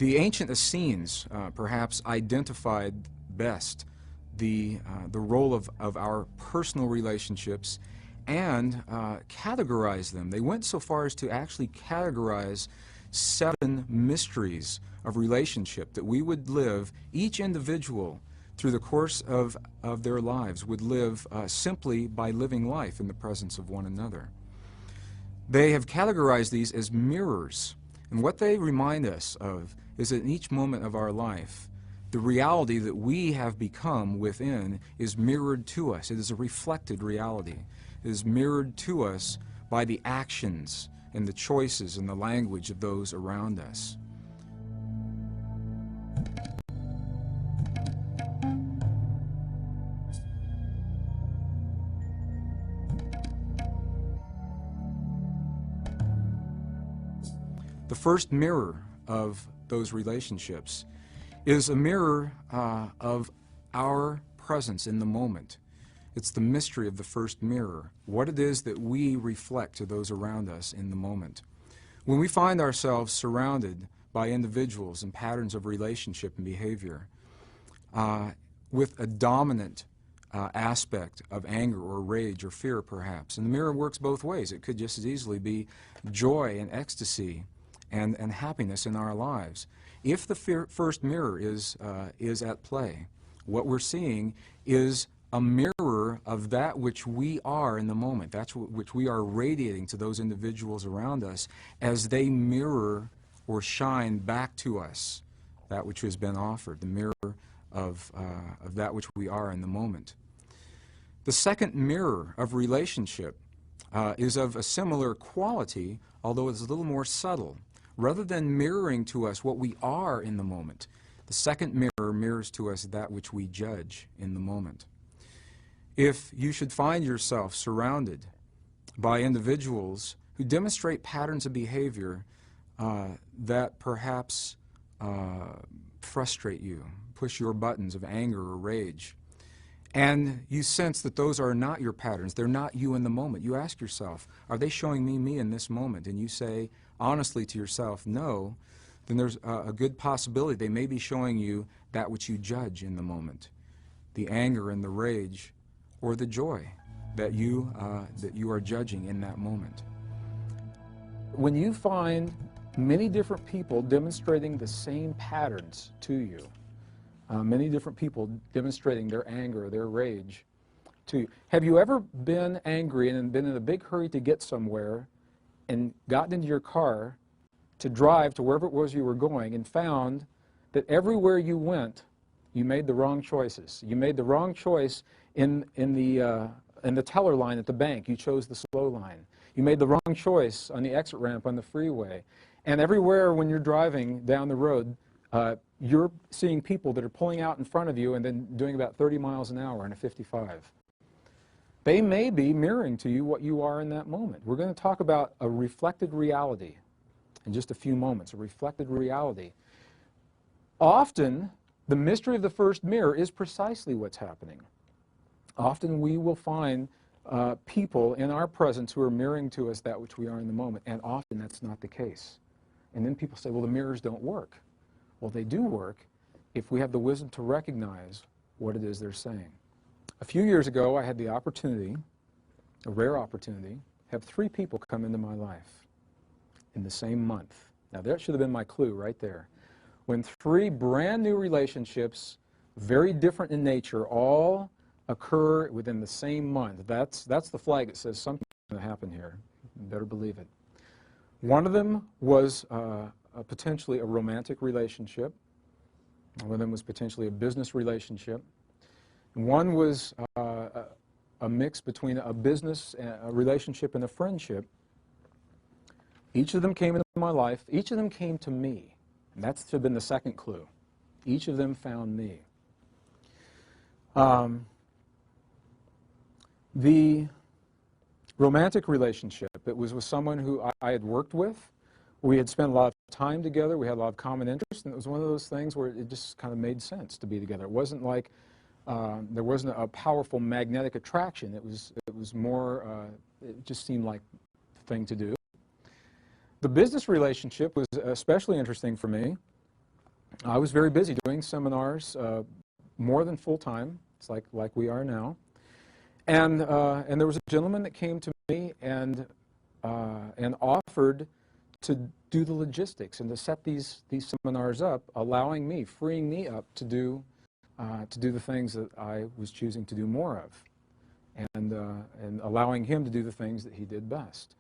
The ancient Essenes perhaps identified best the role of our personal relationships and categorized them. They went so far as to actually categorize 7 mysteries of relationship that we would live, each individual through the course of their lives would live simply by living life in the presence of one another. They have categorized these as mirrors, and what they remind us of is that in each moment of our life, the reality that we have become within is mirrored to us. It is a reflected reality. It is mirrored to us by the actions and the choices and the language of those around us. The first mirror of those relationships is a mirror of our presence in the moment. It's the mystery of the first mirror, what it is that we reflect to those around us in the moment. When we find ourselves surrounded by individuals and patterns of relationship and behavior with a dominant aspect of anger or rage or fear perhaps, and the mirror works both ways. It could just as easily be joy and ecstasy and happiness in our lives. If the first mirror is at play, what we're seeing is a mirror of that which we are in the moment, that's which we are radiating to those individuals around us as they mirror or shine back to us that which has been offered, the mirror of that which we are in the moment. The second mirror of relationship is of a similar quality, although it's a little more subtle. Rather than mirroring to us what we are in the moment, the second mirror mirrors to us that which we judge in the moment. If you should find yourself surrounded by individuals who demonstrate patterns of behavior that perhaps frustrate you, push your buttons of anger or rage, and you sense that those are not your patterns, they're not you in the moment, you ask yourself, are they showing me in this moment? And you say honestly to yourself, no, then there's a good possibility they may be showing you that which you judge in the moment, the anger and the rage or the joy that you are judging in that moment. When you find many different people demonstrating the same patterns to you, many different people demonstrating their anger or their rage to you, have you ever been angry and been in a big hurry to get somewhere and gotten into your car to drive to wherever it was you were going and found that everywhere you went, you made the wrong choices? You made the wrong choice in the teller line at the bank. You chose the slow line. You made the wrong choice on the exit ramp on the freeway. And everywhere when you're driving down the road, you're seeing people that are pulling out in front of you and then doing about 30 miles an hour in a 55. They may be mirroring to you what you are in that moment. We're going to talk about a reflected reality in just a few moments, a reflected reality. Often, the mystery of the first mirror is precisely what's happening. Often we will find people in our presence who are mirroring to us that which we are in the moment, and often that's not the case. And then people say, well, the mirrors don't work. Well, they do work if we have the wisdom to recognize what it is they're saying. A few years ago, I had the opportunity, a rare opportunity, have 3 people come into my life in the same month. Now, that should have been my clue right there. When 3 brand new relationships, very different in nature, all occur within the same month, that's the flag that says something's going to happen here. You better believe it. One of them was potentially a romantic relationship. One of them was potentially a business relationship. One was a mix between a business, a relationship, and a friendship. Each of them came into my life. Each of them came to me. And that's to have been the second clue. Each of them found me. The romantic relationship, it was with someone who I had worked with. We had spent a lot of time together. We had a lot of common interests, and it was one of those things where it just kind of made sense to be together. It wasn't like there wasn't a powerful magnetic attraction. It was more, it just seemed like the thing to do. The business relationship was especially interesting for me. I was very busy doing seminars, more than full-time. It's like we are now. And there was a gentleman that came to me and offered to do the logistics and to set these seminars up, allowing me, freeing me up to do the things that I was choosing to do more of, and allowing him to do the things that he did best.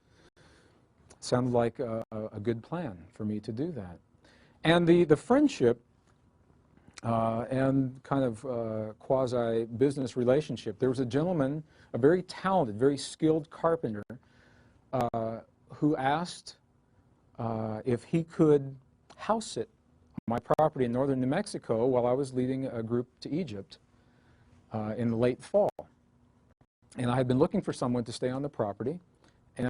Sounded like a good plan for me to do that. And the friendship and kind of quasi-business relationship, there was a gentleman, a very talented, very skilled carpenter, who asked if he could house sit on my property in northern New Mexico while I was leading a group to Egypt in the late fall. And I had been looking for someone to stay on the property,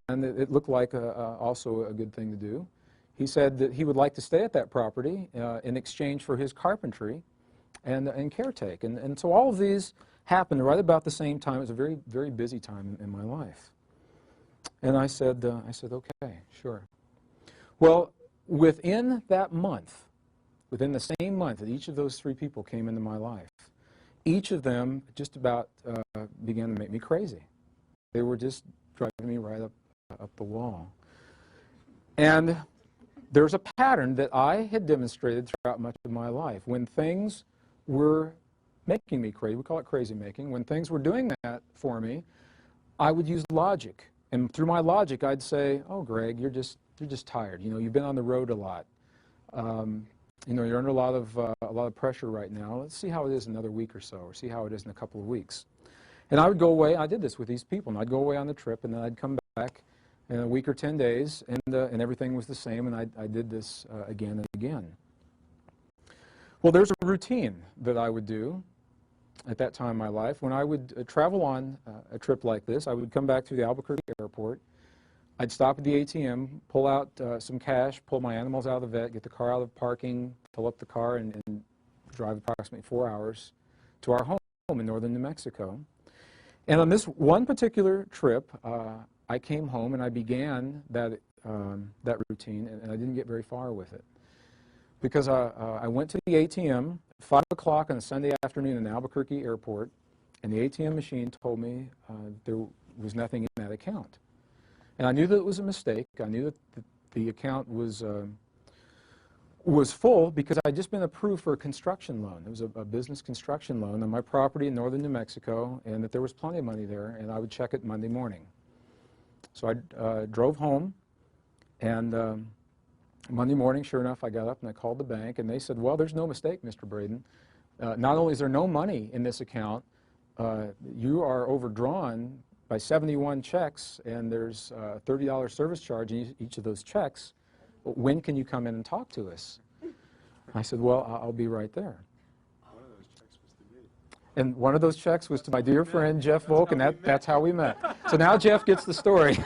and it looked like also a good thing to do. He said that he would like to stay at that property in exchange for his carpentry and caretake. And so all of these happened right about the same time. It was a very, very busy time in my life. And I said, okay, sure. Well, within that month, within the same month that each of those three people came into my life, each of them just about began to make me crazy. They were just driving me right up the wall. And there's a pattern that I had demonstrated throughout much of my life. When things were making me crazy, we call it crazy making, when things were doing that for me, I would use logic. And through my logic, I'd say, oh, Greg, you're just tired. You know, you've been on the road a lot. You know, you're under a lot of pressure right now. Let's see how it is in another week or so, or see how it is in a couple of weeks. And I would go away. I did this with these people. And I'd go away on the trip, and then I'd come back in a week or 10 days, and everything was the same. And I did this again and again. Well, there's a routine that I would do at that time in my life. When I would travel on a trip like this, I would come back to the Albuquerque airport. I'd stop at the ATM, pull out some cash, pull my animals out of the vet, get the car out of parking, fill up the car, and drive approximately 4 hours to our home in northern New Mexico. And on this one particular trip, I came home and I began that routine, and I didn't get very far with it. Because I went to the ATM at 5 o'clock on a Sunday afternoon in the Albuquerque airport, and the ATM machine told me there was nothing in that account. And I knew that it was a mistake. I knew that the account was full because I'd just been approved for a construction loan. It was a business construction loan on my property in northern New Mexico, and that there was plenty of money there, and I would check it Monday morning. So I drove home, and Monday morning, sure enough, I got up and I called the bank, and they said, well, there's no mistake, Mr. Braden. Not only is there no money in this account, you are overdrawn by 71 checks, and there's a $30 service charge in each of those checks. When can you come in and talk to us? I said, well, I'll be right there. One of those checks was to me. And one of those checks was to my dear friend, Jeff Volk, and that's how we met. So now Jeff gets the story.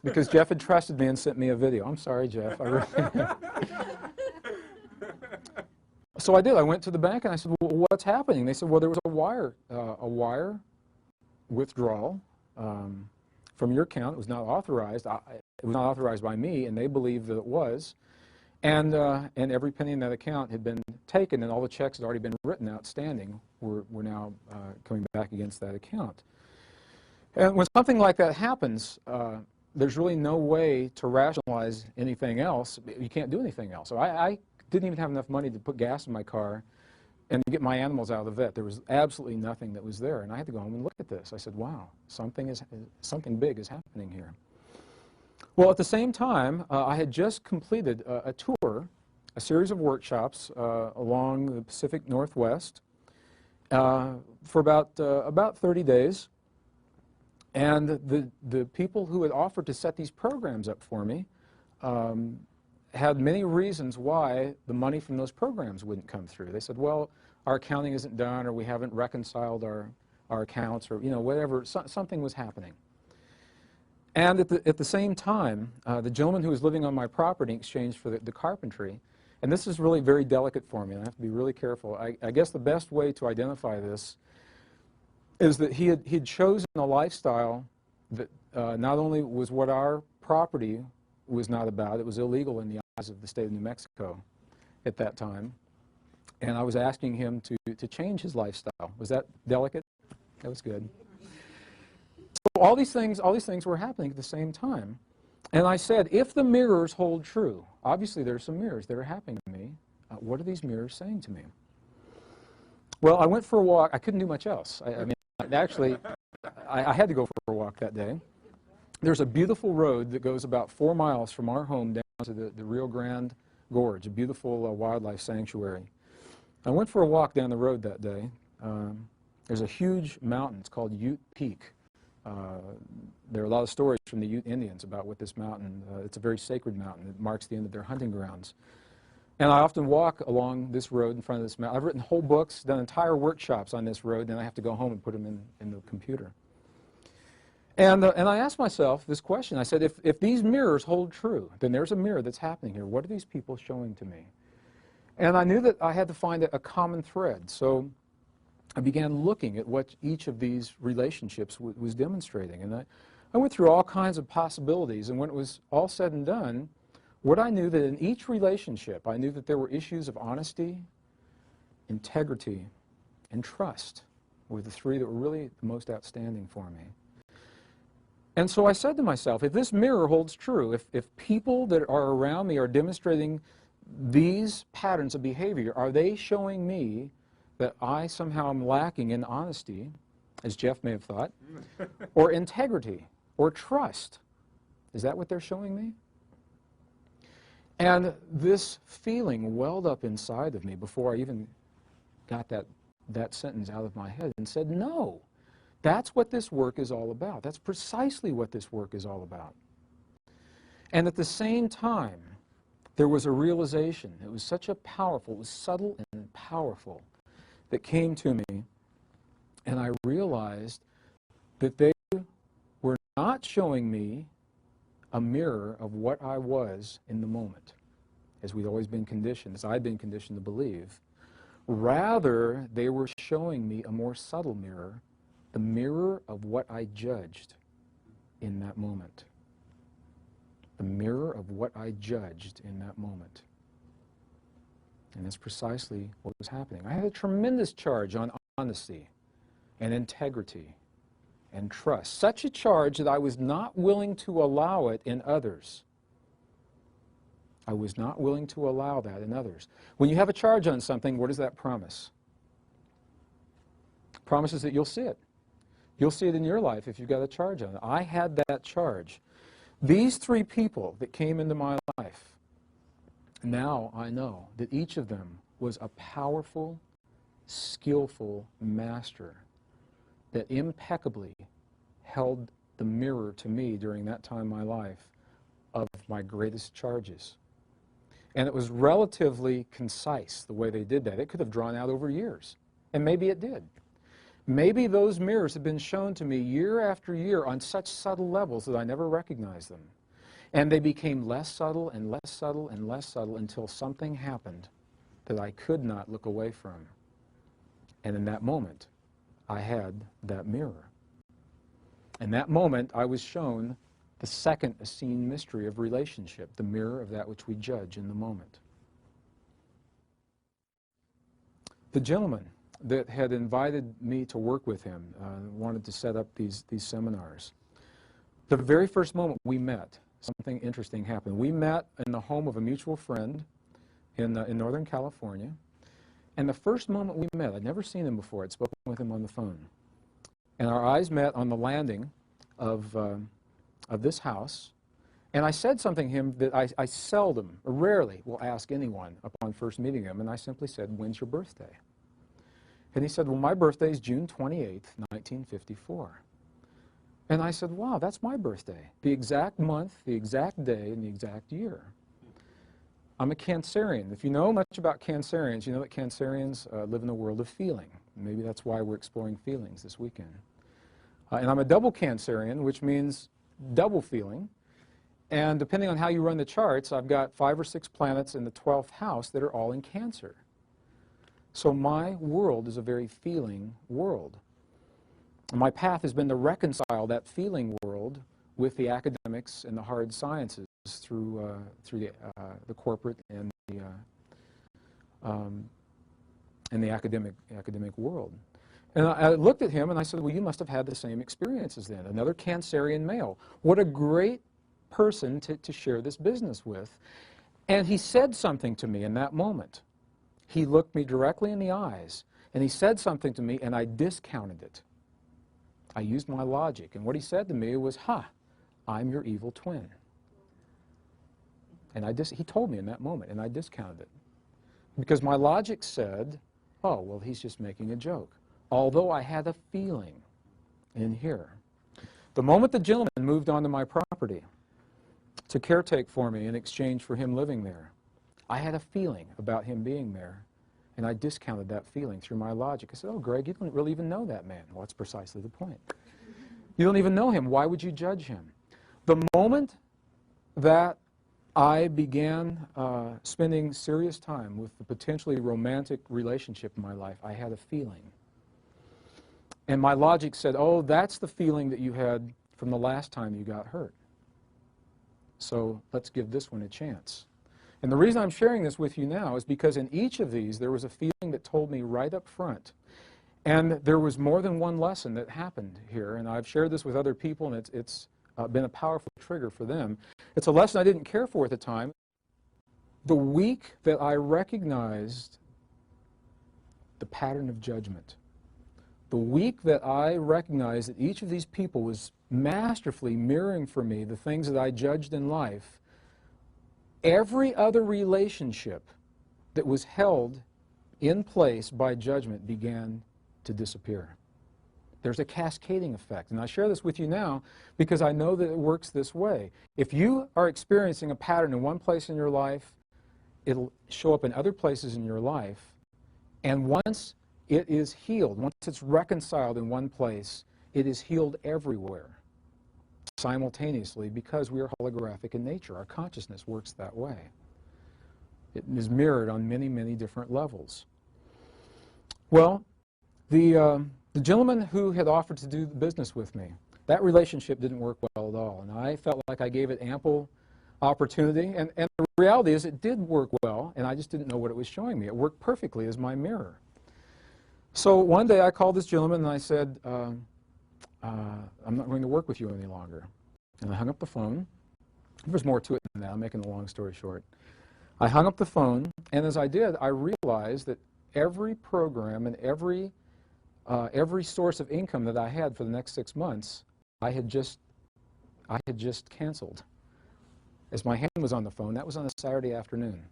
Because Jeff had trusted me and sent me a video. I'm sorry, Jeff. I really So I did. I went to the bank and I said, well, what's happening? They said, well, there was a wire withdrawal from your account. It was not authorized. It was not authorized by me, and they believed that it was. And every penny in that account had been taken, and all the checks had already been written outstanding were now coming back against that account. And when something like that happens, there's really no way to rationalize anything else. You can't do anything else. So I didn't even have enough money to put gas in my car and to get my animals out of the vet. There was absolutely nothing that was there, and I had to go home and look at this. I said, wow, something big is happening here. Well, at the same time, I had just completed a tour, a series of workshops along the Pacific Northwest for about 30 days. And the people who had offered to set these programs up for me had many reasons why the money from those programs wouldn't come through. They said, well, our accounting isn't done, or we haven't reconciled our accounts, or whatever. Something was happening. And at the same time, the gentleman who was living on my property in exchange for the carpentry, and this is really very delicate for me, and I have to be really careful. I guess the best way to identify this is that he'd chosen a lifestyle that not only was what our property was not about, it was illegal in the eyes of the state of New Mexico. at that time, and I was asking him to change his lifestyle. Was that delicate? That was good. So all these things were happening at the same time. And I said, if the mirrors hold true, obviously there are some mirrors that are happening to me. What are these mirrors saying to me? Well, I went for a walk. I couldn't do much else. I mean, actually, I had to go for a walk that day. There's a beautiful road that goes about 4 miles from our home down to the Rio Grande Gorge, a beautiful wildlife sanctuary. I went for a walk down the road that day. There's a huge mountain. It's called Ute Peak. There are a lot of stories from the Ute Indians about what this mountain, it's a very sacred mountain. It marks the end of their hunting grounds. And I often walk along this road in front of this mountain. I've written whole books, done entire workshops on this road, and I have to go home and put them in the computer. And I asked myself this question. I said, if these mirrors hold true, then there's a mirror that's happening here. What are these people showing to me? And I knew that I had to find a common thread. So I began looking at what each of these relationships was demonstrating. And I went through all kinds of possibilities. And when it was all said and done, what I knew that in each relationship, I knew that there were issues of honesty, integrity, and trust were the three that were really the most outstanding for me. And so I said to myself, if this mirror holds true, if people that are around me are demonstrating these patterns of behavior, are they showing me that I somehow am lacking in honesty, as Jeff may have thought, or integrity, or trust? Is that what they're showing me? And this feeling welled up inside of me before I even got that sentence out of my head and said, no, that's what this work is all about. That's precisely what this work is all about. And at the same time, there was a realization. It was such a powerful, it was subtle and powerful, that came to me, and I realized that they were not showing me a mirror of what I was in the moment, as we'd always been conditioned, as I'd been conditioned to believe. Rather, they were showing me a more subtle mirror, the mirror of what I judged in that moment. The mirror of what I judged in that moment. And that's precisely what was happening. I had a tremendous charge on honesty and integrity and trust. Such a charge that I was not willing to allow it in others. I was not willing to allow that in others. When you have a charge on something, what does that promise? It promises that you'll see it. You'll see it in your life if you've got a charge on it. I had that charge. These three people that came into my life, now I know that each of them was a powerful, skillful master that impeccably held the mirror to me during that time in my life of my greatest charges. And it was relatively concise the way they did that. It could have drawn out over years, and maybe it did. Maybe those mirrors have been shown to me year after year on such subtle levels that I never recognized them. And they became less subtle and less subtle and less subtle until something happened that I could not look away from. And in that moment, I had that mirror. In that moment, I was shown the second Essene mystery of relationship, the mirror of that which we judge in the moment. The gentleman that had invited me to work with him wanted to set up these seminars. The very first moment we met, something interesting happened. We met in the home of a mutual friend in Northern California. And the first moment we met, I'd never seen him before. I'd spoken with him on the phone. And our eyes met on the landing of this house. And I said something to him that I seldom, or rarely, will ask anyone upon first meeting him. And I simply said, "When's your birthday?" And he said, "Well, my birthday is June 28th, 1954. And I said, "Wow, that's my birthday. The exact month, the exact day, and the exact year." I'm a Cancerian. If you know much about Cancerians, you know that Cancerians live in a world of feeling. Maybe that's why we're exploring feelings this weekend. And I'm a double Cancerian, which means double feeling. And depending on how you run the charts, I've got 5 or 6 planets in the 12th house that are all in Cancer. So my world is a very feeling world. And my path has been to reconcile that feeling world with the academics and the hard sciences through the corporate and in the academic world. And I looked at him and I said, well, you must have had the same experiences then. Another Cancerian male. What a great person to share this business with. And he said something to me in that moment. He looked me directly in the eyes and he said something to me and I discounted it. I used my logic, and what he said to me was, I'm your evil twin. And he told me in that moment, and I discounted it. Because my logic said, oh, well, he's just making a joke. Although I had a feeling in here. The moment the gentleman moved onto my property to caretake for me in exchange for him living there, I had a feeling about him being there, and I discounted that feeling through my logic. I said, oh, Greg, you don't really even know that man. Well, that's precisely the point. You don't even know him. Why would you judge him? The moment that I began spending serious time with the potentially romantic relationship in my life, I had a feeling. And my logic said, oh, that's the feeling that you had from the last time you got hurt. So let's give this one a chance. And the reason I'm sharing this with you now is because in each of these there was a feeling that told me right up front. And there was more than one lesson that happened here, and I've shared this with other people, and it's been a powerful trigger for them. It's a lesson I didn't care for at the time. The week that I recognized the pattern of judgment, the week that I recognized that each of these people was masterfully mirroring for me the things that I judged in life, every other relationship that was held in place by judgment began to disappear. There's a cascading effect, and I share this with you now because I know that it works this way. If you are experiencing a pattern in one place in your life, it'll show up in other places in your life, and once it is healed, once it's reconciled in one place, it is healed everywhere simultaneously because we are holographic in nature. Our consciousness works that way. It is mirrored on many, many different levels. Well, the gentleman who had offered to do the business with me, that relationship didn't work well at all, and I felt like I gave it ample opportunity, and the reality is it did work well, and I just didn't know what it was showing me. It worked perfectly as my mirror. So one day I called this gentleman and I said, I'm not going to work with you any longer. And I hung up the phone. There's more to it than that. I'm making a long story short. I hung up the phone, and as I did, I realized that every program and every source of income that I had for the next 6 months, I had just canceled. As my hand was on the phone, that was on a Saturday afternoon.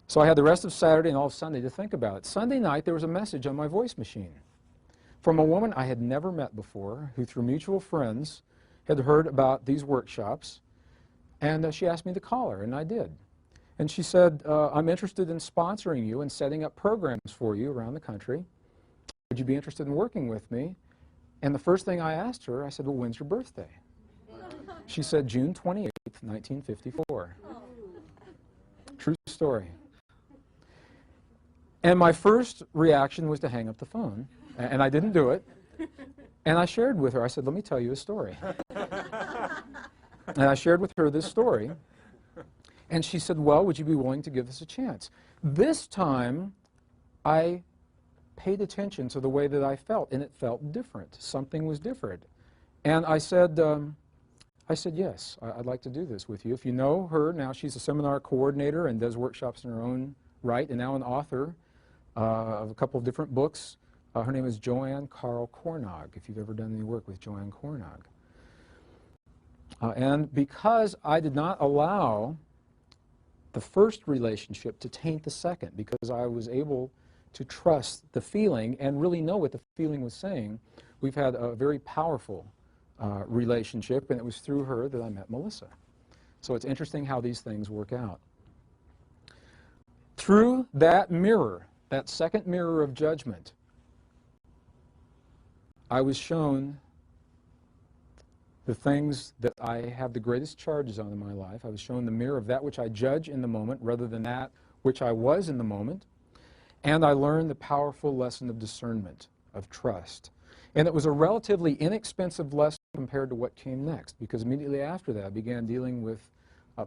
So I had the rest of Saturday and all of Sunday to think about it. Sunday night, there was a message on my voice machine from a woman I had never met before, who through mutual friends had heard about these workshops, and she asked me to call her, and I did. And she said, I'm interested in sponsoring you and setting up programs for you around the country. Would you be interested in working with me? And the first thing I asked her, I said, well, when's your birthday? She said, June 28th, 1954. True story. And my first reaction was to hang up the phone, and I didn't do it. And I shared with her, I said, let me tell you a story. And I shared with her this story, and she said, well, would you be willing to give this a chance? This time, I paid attention to the way that I felt, and it felt different. Something was different. And I said, yes, I'd like to do this with you. If you know her, now she's a seminar coordinator and does workshops in her own right, and now an author of a couple of different books. Her name is Joanne Carl Cornog, if you've ever done any work with Joanne Cornog. And because I did not allow the first relationship to taint the second, because I was able to trust the feeling and really know what the feeling was saying, we've had a very powerful relationship, and it was through her that I met Melissa. So it's interesting how these things work out. Through that mirror, that second mirror of judgment, I was shown the things that I have the greatest charges on in my life. I was shown the mirror of that which I judge in the moment rather than that which I was in the moment. And I learned the powerful lesson of discernment, of trust. And it was a relatively inexpensive lesson compared to what came next, because immediately after that I began dealing with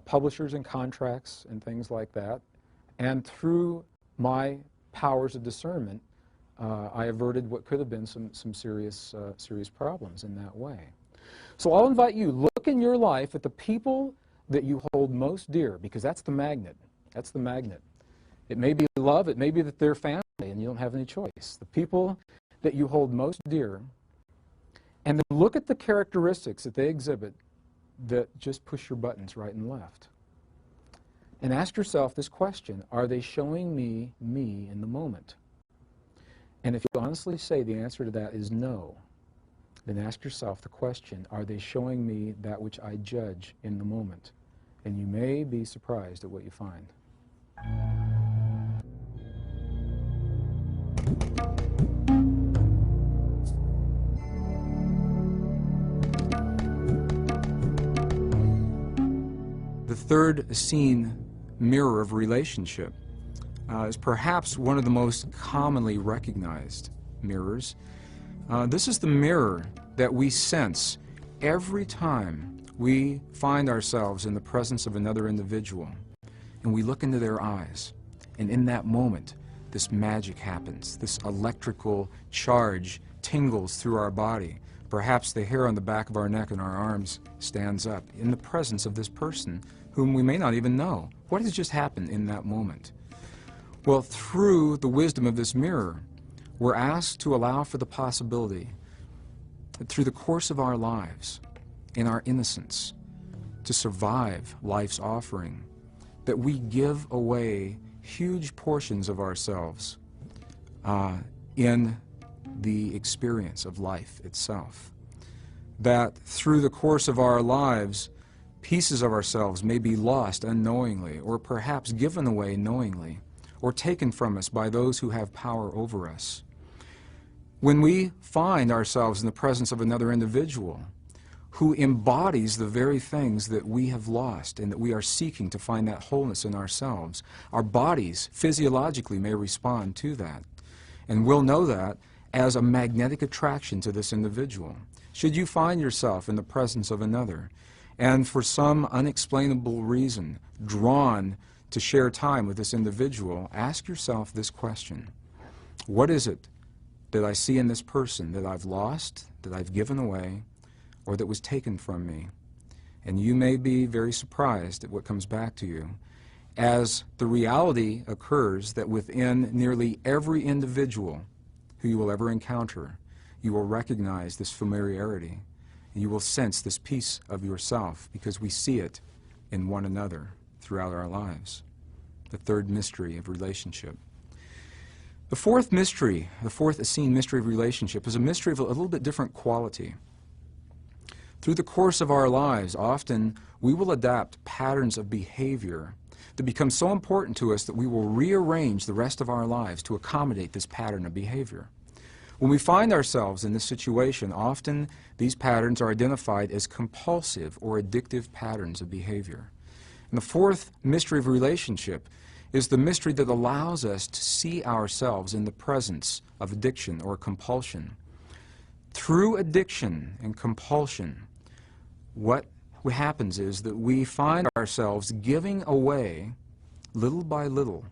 publishers and contracts and things like that. And through my powers of discernment, I averted what could have been some serious problems in that way. So I'll invite you, look in your life at the people that you hold most dear, because that's the magnet. That's the magnet. It may be love, it may be that they're family and you don't have any choice. The people that you hold most dear, and then look at the characteristics that they exhibit that just push your buttons right and left. And ask yourself this question: are they showing me in the moment? And if you honestly say the answer to that is no, then ask yourself the question: are they showing me that which I judge in the moment? And you may be surprised at what you find. The third Essene mirror of relationship is perhaps one of the most commonly recognized mirrors. This is the mirror that we sense every time we find ourselves in the presence of another individual and we look into their eyes. And in that moment, this magic happens. This electrical charge tingles through our body. Perhaps the hair on the back of our neck and our arms stands up in the presence of this person whom we may not even know. What has just happened in that moment? Well, through the wisdom of this mirror, we're asked to allow for the possibility that through the course of our lives, in our innocence, to survive life's offering, that we give away huge portions of ourselves in the experience of life itself. That through the course of our lives, pieces of ourselves may be lost unknowingly, or perhaps given away knowingly, or taken from us by those who have power over us. When we find ourselves in the presence of another individual who embodies the very things that we have lost and that we are seeking to find that wholeness in ourselves, our bodies physiologically may respond to that. And we'll know that as a magnetic attraction to this individual. Should you find yourself in the presence of another and for some unexplainable reason drawn to share time with this individual, ask yourself this question: what is it that I see in this person that I've lost, that I've given away, or that was taken from me? And you may be very surprised at what comes back to you, as the reality occurs that within nearly every individual who you will ever encounter, you will recognize this familiarity, and you will sense this piece of yourself, because we see it in one another throughout our lives. The third mystery of relationship. The fourth mystery, the fourth Essene mystery of relationship, is a mystery of a little bit different quality. Through the course of our lives, often we will adapt patterns of behavior that become so important to us that we will rearrange the rest of our lives to accommodate this pattern of behavior. When we find ourselves in this situation, often these patterns are identified as compulsive or addictive patterns of behavior. And the fourth mystery of relationship is the mystery that allows us to see ourselves in the presence of addiction or compulsion. Through addiction and compulsion, what happens is that we find ourselves giving away, little by little,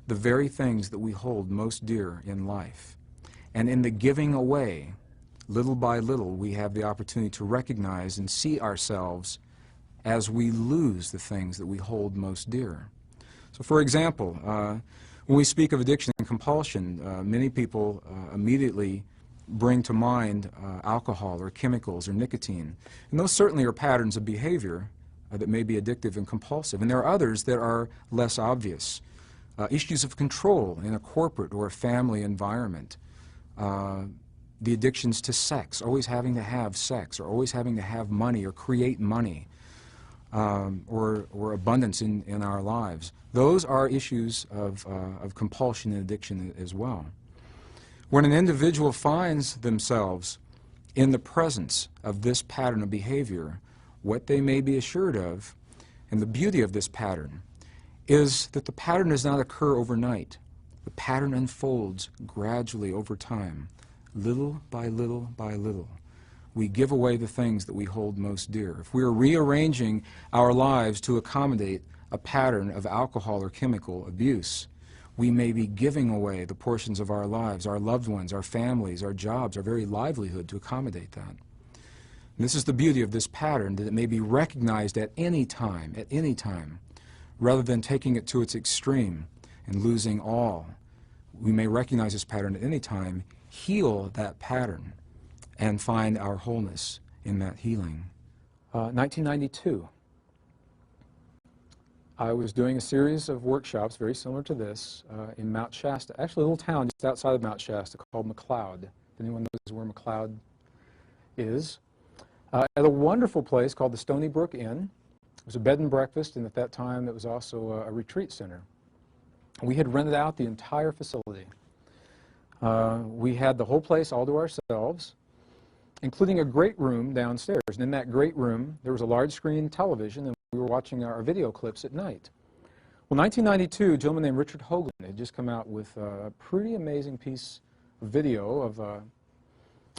the very things that we hold most dear in life. And in the giving away, little by little, we have the opportunity to recognize and see ourselves as we lose the things that we hold most dear. So for example, when we speak of addiction and compulsion, many people immediately bring to mind alcohol or chemicals or nicotine. And those certainly are patterns of behavior that may be addictive and compulsive. And there are others that are less obvious. Issues of control in a corporate or a family environment. The addictions to sex, always having to have sex, or always having to have money or create money, or abundance in our lives. Those are issues of compulsion and addiction as well. When an individual finds themselves in the presence of this pattern of behavior, what they may be assured of, and the beauty of this pattern, is that the pattern does not occur overnight. The pattern unfolds gradually over time, little by little by little. We give away the things that we hold most dear. If we are rearranging our lives to accommodate a pattern of alcohol or chemical abuse, we may be giving away the portions of our lives, our loved ones, our families, our jobs, our very livelihood to accommodate that. And this is the beauty of this pattern, that it may be recognized at any time, rather than taking it to its extreme and losing all. We may recognize this pattern at any time, heal that pattern, and find our wholeness in that healing. 1992. I was doing a series of workshops very similar to this in Mount Shasta, actually a little town just outside of Mount Shasta called McLeod. If anyone knows where McLeod is. At a wonderful place called the Stony Brook Inn. It was a bed and breakfast, and at that time it was also a retreat center. We had rented out the entire facility. We had the whole place all to ourselves, including a great room downstairs. And in that great room, there was a large screen television, and we were watching our video clips at night. Well, 1992, a gentleman named Richard Hoagland had just come out with a pretty amazing piece of video of a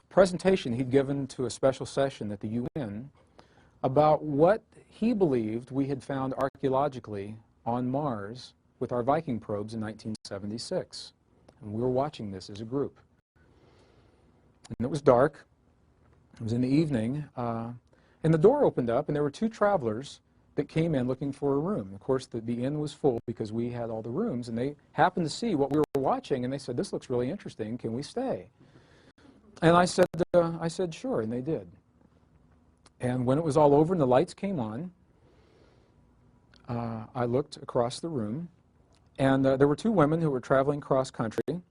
presentation he'd given to a special session at the UN about what he believed we had found archaeologically on Mars with our Viking probes in 1976. And we were watching this as a group. And it was dark. It was in the evening. And the door opened up, and there were two travelers that came in looking for a room. Of course, the inn was full because we had all the rooms, and they happened to see what we were watching, and they said, "This looks really interesting. Can we stay?" And I said, "Sure," and they did. And when it was all over and the lights came on, I looked across the room, and there were two women who were traveling cross-country,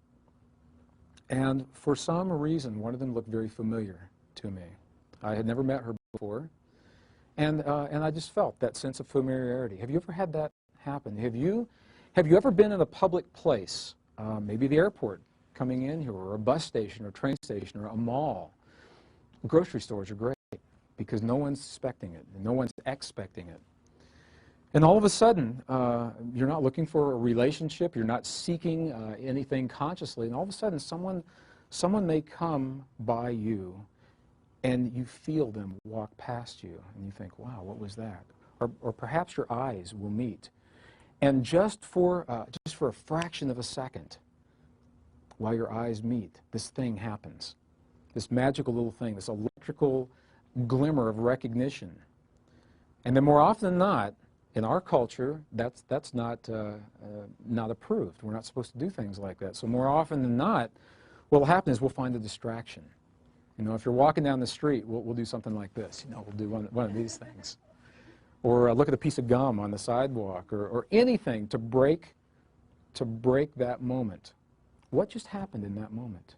and for some reason, one of them looked very familiar to me. I had never met her before, and I just felt that sense of familiarity. Have you ever had that happen? Have you ever been in a public place, maybe the airport coming in here, or a bus station, or a train station, or a mall? Grocery stores are great because no one's suspecting it, and no one's expecting it. And all of a sudden, you're not looking for a relationship, you're not seeking anything consciously, and all of a sudden someone may come by you, and you feel them walk past you, and you think, wow, what was that? Or perhaps your eyes will meet. And just for a fraction of a second, while your eyes meet, this thing happens. This magical little thing, this electrical glimmer of recognition. And then more often than not, in our culture, that's not approved. We're not supposed to do things like that. So more often than not, what will happen is we'll find a distraction. You know, if you're walking down the street, we'll do something like this. You know, we'll do one of these things. Or look at a piece of gum on the sidewalk, or anything to break that moment. What just happened in that moment?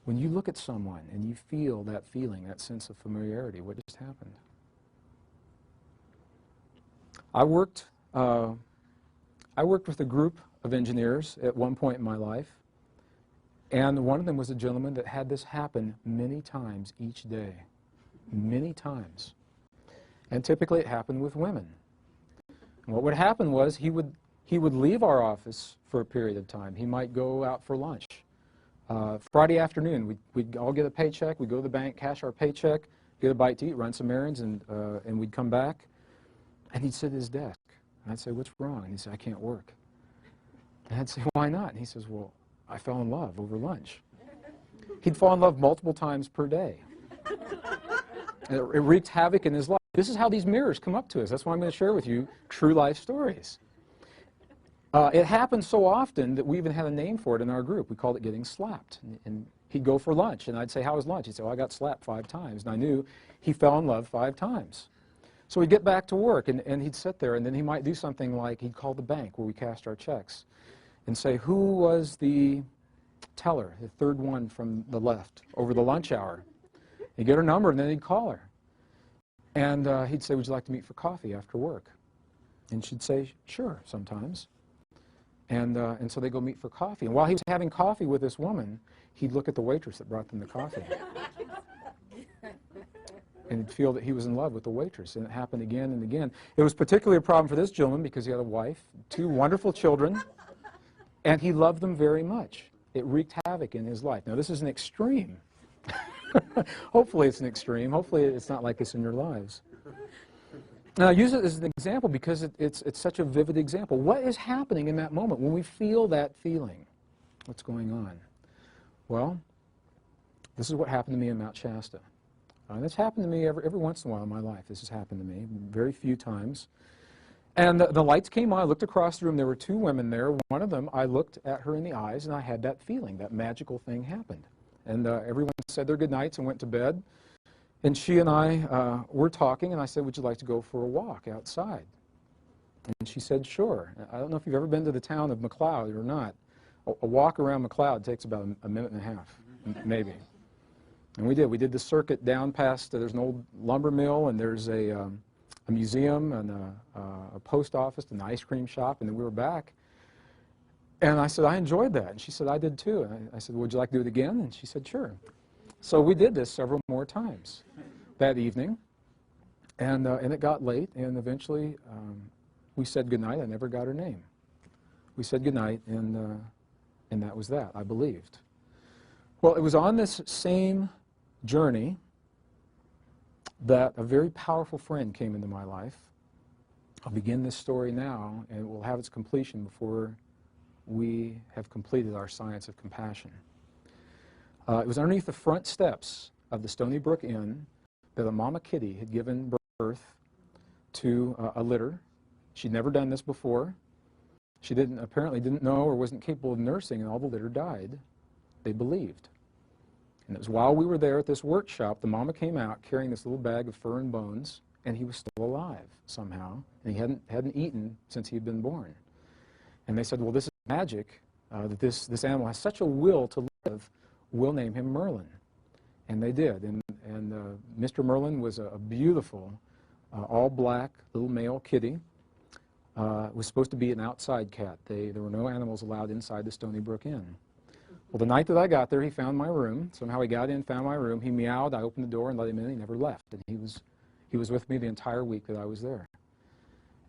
When you look at someone and you feel that feeling, that sense of familiarity, what just happened? I worked with a group of engineers at one point in my life, and one of them was a gentleman that had this happen many times each day. Many times. And typically it happened with women. And what would happen was he would leave our office for a period of time. He might go out for lunch. Friday afternoon, we'd all get a paycheck, we'd go to the bank, cash our paycheck, get a bite to eat, run some errands, and we'd come back, and he'd sit at his desk. And I'd say, "What's wrong?" And he'd say, "I can't work." And I'd say, "Why not?" And he says, "Well, I fell in love over lunch." He'd fall in love multiple times per day. And it wreaked havoc in his life. This is how these mirrors come up to us. That's why I'm going to share with you true life stories. It happened so often that we even had a name for it in our group. We called it getting slapped. And he'd go for lunch, and I'd say, "How was lunch?" He'd say, "Well, I got slapped 5 times. And I knew he fell in love 5 times. So we'd get back to work, and he'd sit there, and then he might do something like he'd call the bank where we cashed our checks and say, "Who was the teller, the third one from the left, over the lunch hour?" He'd get her number, and then he'd call her. And he'd say, "Would you like to meet for coffee after work?" And she'd say, "Sure," sometimes. And so they go meet for coffee. And while he was having coffee with this woman, he'd look at the waitress that brought them the coffee. And he'd feel that he was in love with the waitress. And it happened again and again. It was particularly a problem for this gentleman because he had a wife, 2 wonderful children, and he loved them very much. It wreaked havoc in his life. Now, this is an extreme. Hopefully it's an extreme. Hopefully it's not like this in your lives. And I use it as an example because it's such a vivid example. What is happening in that moment when we feel that feeling? What's going on? Well, this is what happened to me in Mount Shasta. And it's happened to me every once in a while in my life. This has happened to me very few times. And the lights came on. I looked across the room. There were two women there. One of them, I looked at her in the eyes, and I had that feeling. That magical thing happened. And everyone said their good nights and went to bed. And she and I were talking, and I said, would you like to go for a walk outside? And she said, sure. I don't know if you've ever been to the town of McLeod or not. A walk around McLeod takes about a minute and a half, maybe. And we did. We did the circuit down past, there's an old lumber mill, and there's a museum, and a post office, and an ice cream shop, and then we were back. And I said, I enjoyed that. And she said, I did too. And I said, would you like to do it again? And she said, sure. So we did this several more times that evening, and it got late, and eventually we said goodnight. I never got her name. We said goodnight, and that was that, I believed. Well, it was on this same journey that a very powerful friend came into my life. I'll begin this story now, and it will have its completion before we have completed our science of compassion. It was underneath the front steps of the Stony Brook Inn that a mama kitty had given birth to a litter. She'd never done this before. She apparently didn't know or wasn't capable of nursing, and all the litter died. They believed. And it was while we were there at this workshop, the mama came out carrying this little bag of fur and bones, and he was still alive somehow, and he hadn't eaten since he had been born. And they said, well, this is magic, that this animal has such a will to live, we'll name him Merlin. And they did. And Mr. Merlin was a beautiful, all-black little male kitty. It was supposed to be an outside cat. There were no animals allowed inside the Stony Brook Inn. Well, the night that I got there, he found my room. Somehow he got in, found my room. He meowed. I opened the door and let him in. He never left. And he was with me the entire week that I was there.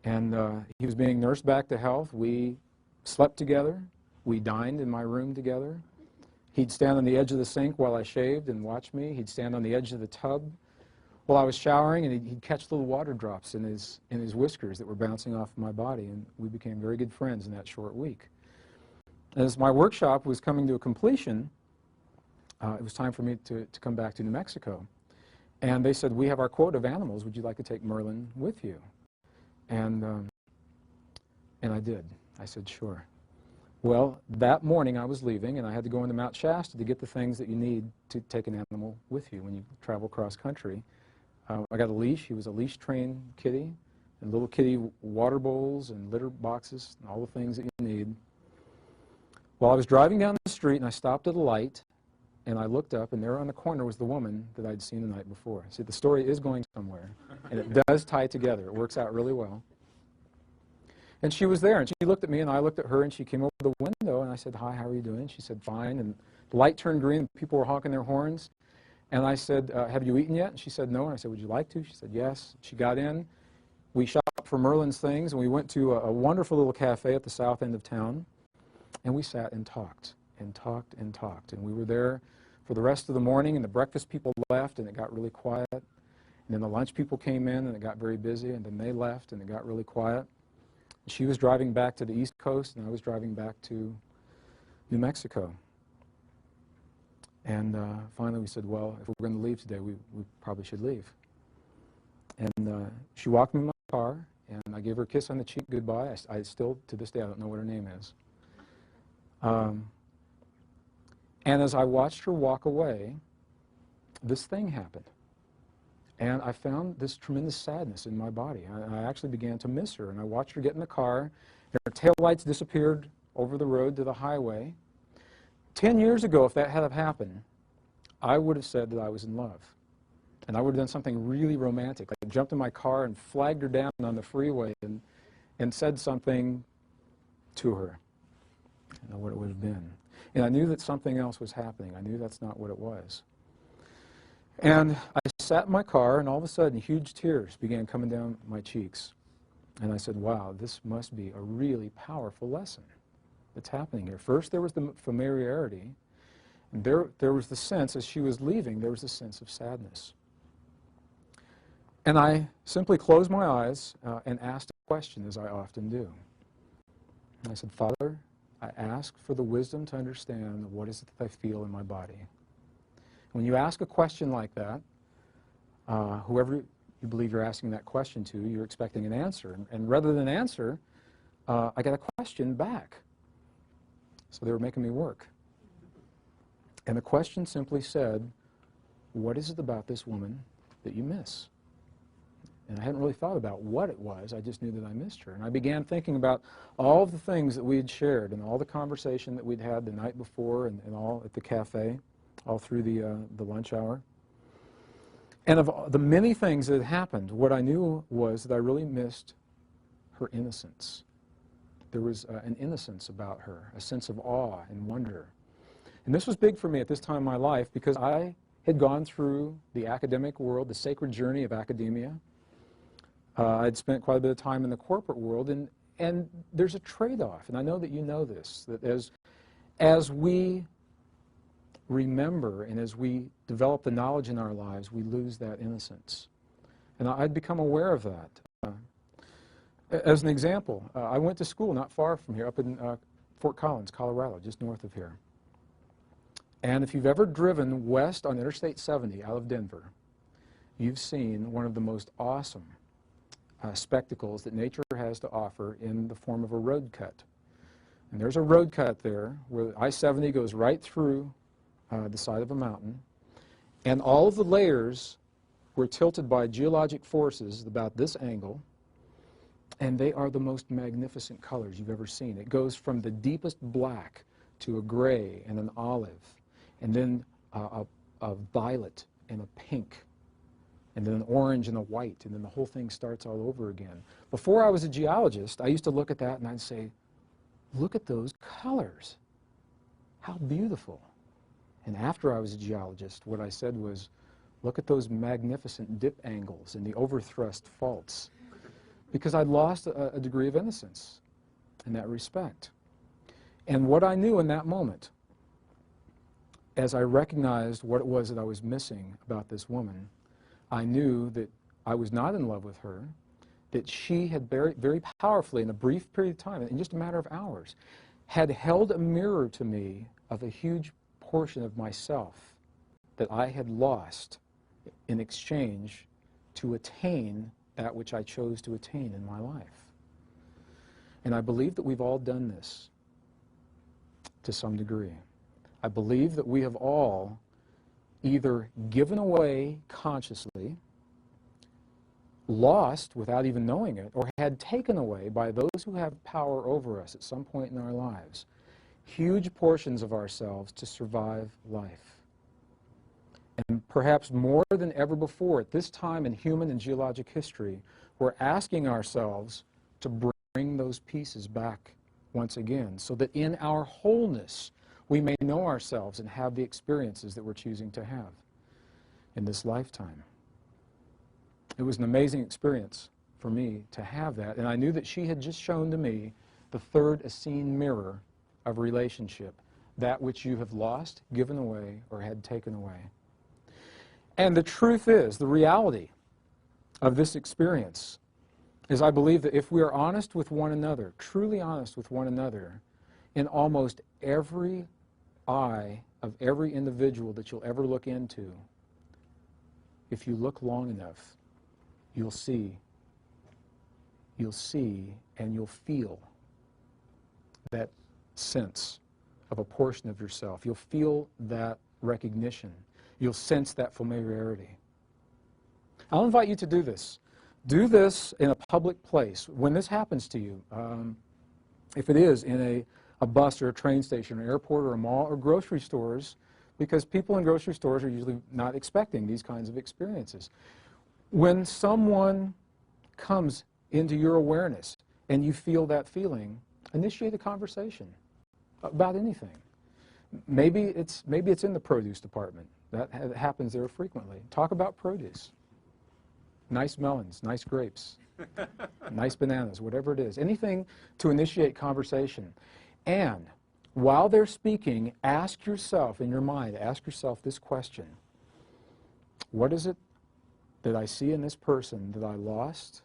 And he was being nursed back to health. We slept together. We dined in my room together. He'd stand on the edge of the sink while I shaved and watch me. He'd stand on the edge of the tub while I was showering, and he'd catch little water drops in his whiskers that were bouncing off my body, and we became very good friends in that short week. As my workshop was coming to a completion, it was time for me to come back to New Mexico. And they said, we have our quota of animals. Would you like to take Merlin with you? And I did. I said, sure. Well, that morning I was leaving, and I had to go into Mount Shasta to get the things that you need to take an animal with you when you travel cross country. I got a leash. He was a leash-trained kitty, and little kitty water bowls and litter boxes and all the things that you need. Well, I was driving down the street, and I stopped at a light, and I looked up, and there on the corner was the woman that I'd seen the night before. See, the story is going somewhere, and it does tie together. It works out really well. And she was there, and she looked at me, and I looked at her, and she came over the window, and I said, hi, how are you doing? She said, fine, and the light turned green, and people were honking their horns, and I said, have you eaten yet? And she said, no, and I said, would you like to? She said, yes. She got in. We shopped for Merlin's things, and we went to a wonderful little cafe at the south end of town, and we sat and talked, and talked, and talked, and we were there for the rest of the morning, and the breakfast people left, and it got really quiet, and then the lunch people came in, and it got very busy, and then they left, and it got really quiet. She was driving back to the East Coast, and I was driving back to New Mexico. And finally we said, well, if we're going to leave today, we probably should leave. And she walked me in my car, and I gave her a kiss on the cheek goodbye. I still, to this day, I don't know what her name is. And as I watched her walk away, this thing happened. And I found this tremendous sadness in my body. I actually began to miss her, and I watched her get in the car, and her taillights disappeared over the road to the highway. 10 years ago, if that had happened, I would have said that I was in love. And I would have done something really romantic. I jumped in my car and flagged her down on the freeway and said something to her. I don't know what it would have been. And I knew that something else was happening. I knew that's not what it was. And I sat in my car, and all of a sudden, huge tears began coming down my cheeks. And I said, wow, this must be a really powerful lesson that's happening here. First, there was the familiarity. And there was the sense, as she was leaving, there was a sense of sadness. And I simply closed my eyes and asked a question, as I often do. And I said, Father, I ask for the wisdom to understand what is it that I feel in my body. When you ask a question like that, whoever you believe you're asking that question to, you're expecting an answer. And rather than answer, I got a question back. So they were making me work. And the question simply said, what is it about this woman that you miss? And I hadn't really thought about what it was. I just knew that I missed her. And I began thinking about all of the things that we had shared and all the conversation that we'd had the night before and all at the cafe, all through the lunch hour. And of the many things that had happened, what I knew was that I really missed her innocence. There was an innocence about her, a sense of awe and wonder. And this was big for me at this time in my life because I had gone through the academic world, the sacred journey of academia. I'd spent quite a bit of time in the corporate world, and there's a trade-off, and I know that you know this, that as we remember and as we develop the knowledge in our lives, we lose that innocence. And I'd become aware of that. As an example, I went to school not far from here, up in Fort Collins, Colorado, just north of here. And if you've ever driven west on Interstate 70 out of Denver, you've seen one of the most awesome spectacles that nature has to offer in the form of a road cut. And there's a road cut there where I-70 goes right through the side of a mountain, and all of the layers were tilted by geologic forces about this angle, and they are the most magnificent colors you've ever seen. It goes from the deepest black to a gray and an olive, and then a violet and a pink, and then an orange and a white, and then the whole thing starts all over again. Before I was a geologist, I used to look at that and I'd say, look at those colors. How beautiful. And after I was a geologist, what I said was, look at those magnificent dip angles and the overthrust faults. Because I'd lost a degree of innocence in that respect. And what I knew in that moment, as I recognized what it was that I was missing about this woman, I knew that I was not in love with her, that she had very, very powerfully, in a brief period of time, in just a matter of hours, had held a mirror to me of a huge portion of myself that I had lost in exchange to attain that which I chose to attain in my life. And I believe that we've all done this to some degree. I believe that we have all either given away consciously, lost without even knowing it, or had taken away by those who have power over us at some point in our lives, huge portions of ourselves to survive life. And perhaps more than ever before, at this time in human and geologic history, we're asking ourselves to bring those pieces back once again, so that in our wholeness, we may know ourselves and have the experiences that we're choosing to have in this lifetime. It was an amazing experience for me to have that, and I knew that she had just shown to me the third Essene mirror of relationship, that which you have lost, given away, or had taken away. And the truth is, the reality of this experience is, I believe that if we are honest with one another, truly honest with one another, in almost every eye of every individual that you'll ever look into, if you look long enough, you'll see and you'll feel that sense of a portion of yourself. You'll feel that recognition. You'll sense that familiarity. I'll invite you to do this. Do this in a public place. When this happens to you, if it is in a bus or a train station or an airport or a mall or grocery stores, because people in grocery stores are usually not expecting these kinds of experiences. When someone comes into your awareness and you feel that feeling, initiate a conversation about anything. Maybe it's in the produce department. That happens there frequently. Talk about produce. Nice melons, nice grapes, nice bananas, whatever it is. Anything to initiate conversation. And while they're speaking, ask yourself in your mind, ask yourself this question. What is it that I see in this person that I lost,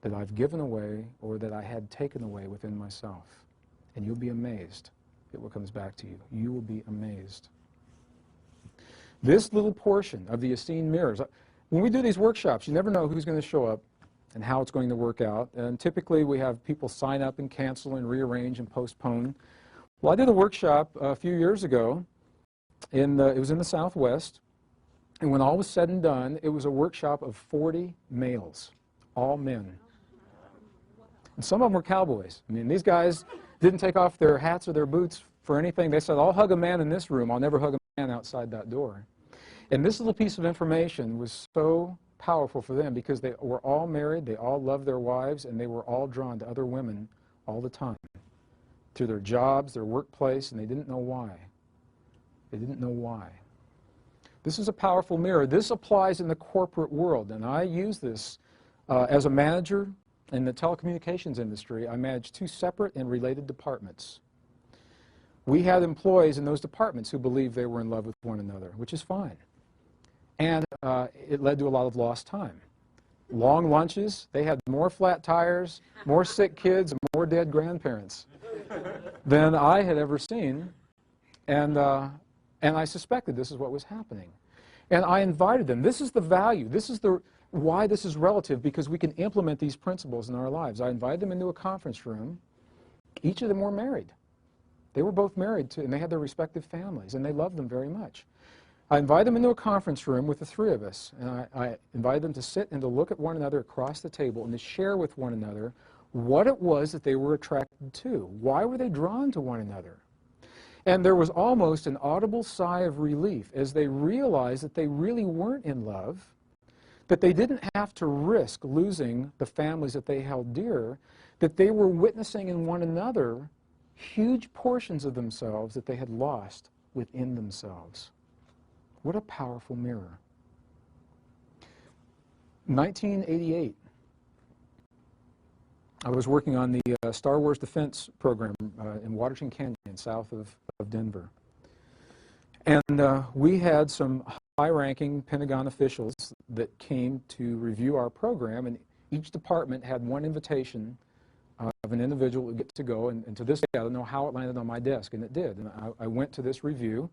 that I've given away, or that I had taken away within myself. And you'll be amazed at what comes back to you. You will be amazed. This little portion of the Eseniene mirrors, when we do these workshops, you never know who's going to show up and how it's going to work out. And typically we have people sign up and cancel and rearrange and postpone. Well, I did a workshop a few years ago. It was in the Southwest. And when all was said and done, it was a workshop of 40 males, all men. And some of them were cowboys. I mean, these guys didn't take off their hats or their boots for anything. They said, I'll hug a man in this room. I'll never hug a man outside that door. And this little piece of information was so powerful for them because they were all married, they all loved their wives, and they were all drawn to other women all the time through their jobs, their workplace, and they didn't know why. They didn't know why. This is a powerful mirror. This applies in the corporate world, and I use this as a manager in the telecommunications industry. I managed 2 separate and related departments. We had employees in those departments who believed they were in love with one another, which is fine. And it led to a lot of lost time. Long lunches, they had more flat tires, more sick kids, and more dead grandparents than I had ever seen. And I suspected this is what was happening. And I invited them. This is the value. This is why this is relative, because we can implement these principles in our lives. I invited them into a conference room. Each of them were married. They were both married, too, and they had their respective families, and they loved them very much. I invited them into a conference room with the 3 of us, and I invited them to sit and to look at one another across the table and to share with one another what it was that they were attracted to. Why were they drawn to one another? And there was almost an audible sigh of relief as they realized that they really weren't in love, that they didn't have to risk losing the families that they held dear, that they were witnessing in one another huge portions of themselves that they had lost within themselves. What a powerful mirror. 1988, I was working on the Star Wars defense program in Waterton Canyon, south of Denver. And we had some high-ranking Pentagon officials that came to review our program, and each department had one invitation of an individual who would get to go, and to this day I don't know how it landed on my desk, and it did. And I went to this review,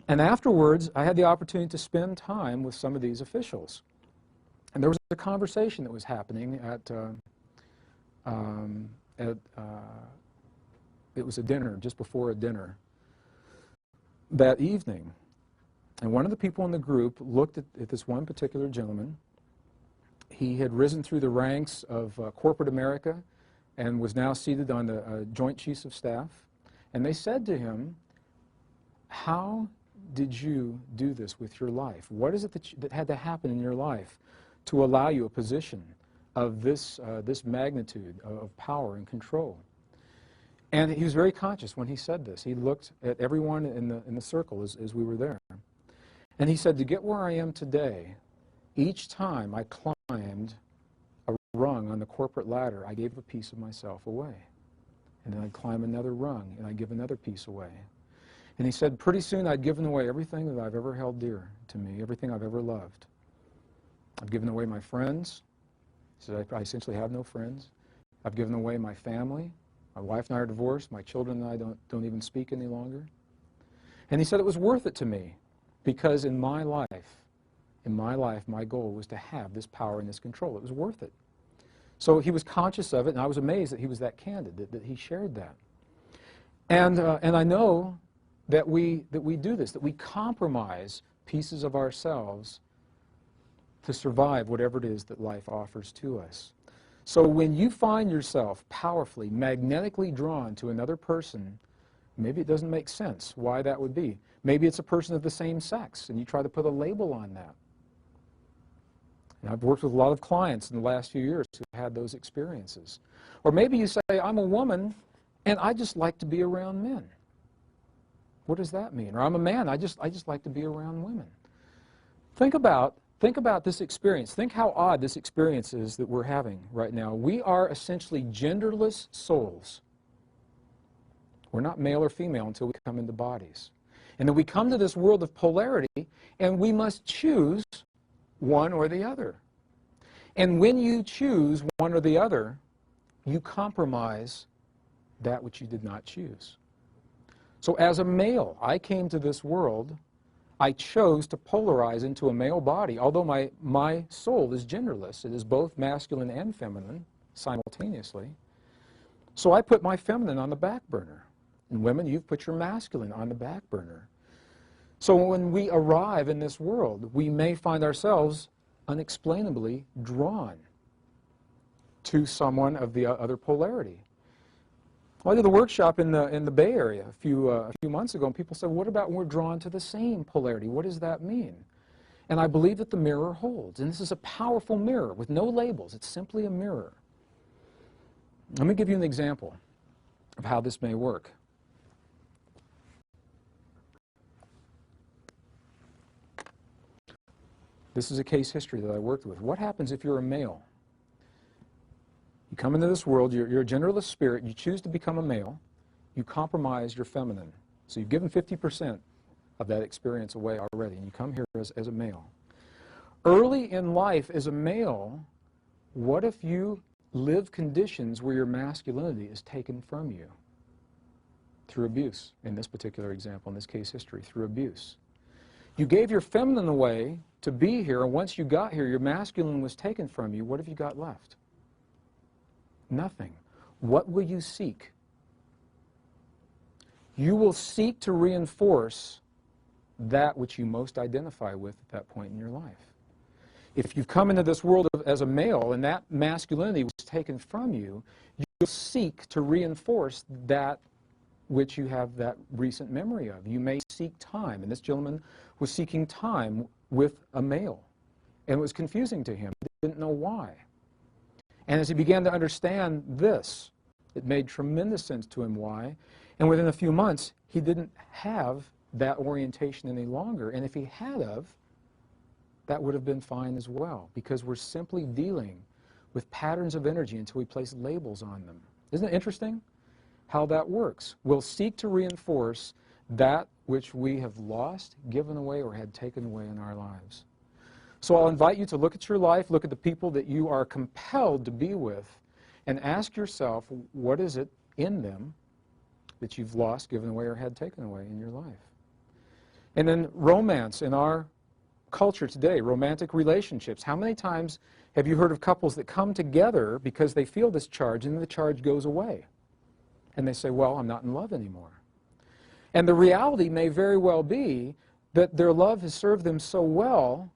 and afterwards I had the opportunity to spend time with some of these officials. And there was a conversation that was happening it was a dinner, just before a dinner that evening. And one of the people in the group looked at this one particular gentleman. He had risen through the ranks of corporate America and was now seated on the Joint Chiefs of Staff. And they said to him, how did you do this with your life? What is it that had to happen in your life to allow you a position of this magnitude of power and control? And he was very conscious when he said this. He looked at everyone in the circle as we were there. And he said, to get where I am today, each time I climbed a rung on the corporate ladder, I gave a piece of myself away. And then I'd climb another rung, and I'd give another piece away. And he said, pretty soon I'd given away everything that I've ever held dear to me, everything I've ever loved. I've given away my friends. He said, I essentially have no friends. I've given away my family. My wife and I are divorced. My children and I don't even speak any longer. And he said it was worth it to me because in my life, my goal was to have this power and this control. It was worth it. So he was conscious of it, and I was amazed that he was that candid, that he shared that. And I know that we do this, that we compromise pieces of ourselves to survive whatever it is that life offers to us. So when you find yourself powerfully, magnetically drawn to another person, maybe it doesn't make sense why that would be. Maybe it's a person of the same sex, and you try to put a label on that. And I've worked with a lot of clients in the last few years who had those experiences. Or maybe you say, I'm a woman, and I just like to be around men. What does that mean? Or I'm a man, I just like to be around women. Think about this experience. Think how odd this experience is that we're having right now. We are essentially genderless souls. We're not male or female until we come into bodies. And then we come to this world of polarity, and we must choose one or the other. And when you choose one or the other, you compromise that which you did not choose. So as a male, I came to this world, I chose to polarize into a male body, although my soul is genderless. It is both masculine and feminine simultaneously. So I put my feminine on the back burner. And women, you've put your masculine on the back burner. So when we arrive in this world, we may find ourselves unexplainably drawn to someone of the other polarity. Well, I did a workshop in the Bay Area a few months ago, and people said, what about when we're drawn to the same polarity? What does that mean? And I believe that the mirror holds. And this is a powerful mirror with no labels. It's simply a mirror. Let me give you an example of how this may work. This is a case history that I worked with. What happens if you're a male? You come into this world, you're a genderless spirit, you choose to become a male, you compromise your feminine. So you've given 50% of that experience away already, and you come here as a male. Early in life as a male, what if you live conditions where your masculinity is taken from you? Through abuse, in this particular example, in this case history, through abuse. You gave your feminine away to be here, and once you got here, your masculine was taken from you. What have you got left? Nothing. What will you seek? You will seek to reinforce that which you most identify with at that point in your life. If you've come into this world as a male and that masculinity was taken from you, you'll seek to reinforce that which you have that recent memory of. You may seek time, and this gentleman was seeking time with a male, and it was confusing to him. He didn't know why. And as he began to understand this, it made tremendous sense to him why, and within a few months, he didn't have that orientation any longer, and if he had of, that would have been fine as well, because we're simply dealing with patterns of energy until we place labels on them. Isn't it interesting how that works? We'll seek to reinforce that which we have lost, given away, or had taken away in our lives. So I'll invite you to look at your life, look at the people that you are compelled to be with, and ask yourself, what is it in them that you've lost, given away, or had taken away in your life? And then romance in our culture today, romantic relationships. How many times have you heard of couples that come together because they feel this charge, and then the charge goes away? And they say, well, I'm not in love anymore. And the reality may very well be that their love has served them so well,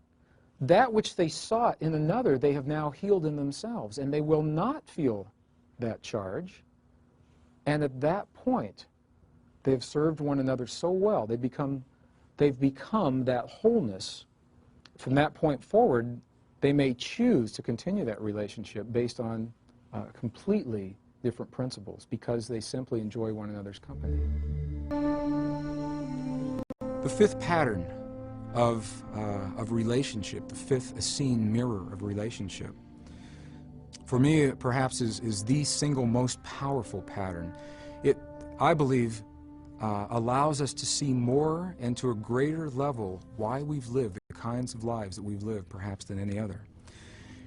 that which they sought in another, they have now healed in themselves, and they will not feel that charge. And at that point, they've served one another so well, they've become that wholeness. From that point forward, they may choose to continue that relationship based on completely different principles, because they simply enjoy one another's company. The fifth pattern of relationship, the fifth Essene mirror of relationship, for me, perhaps is the single most powerful pattern. It, I believe, allows us to see more and to a greater level why we've lived the kinds of lives that we've lived, perhaps, than any other.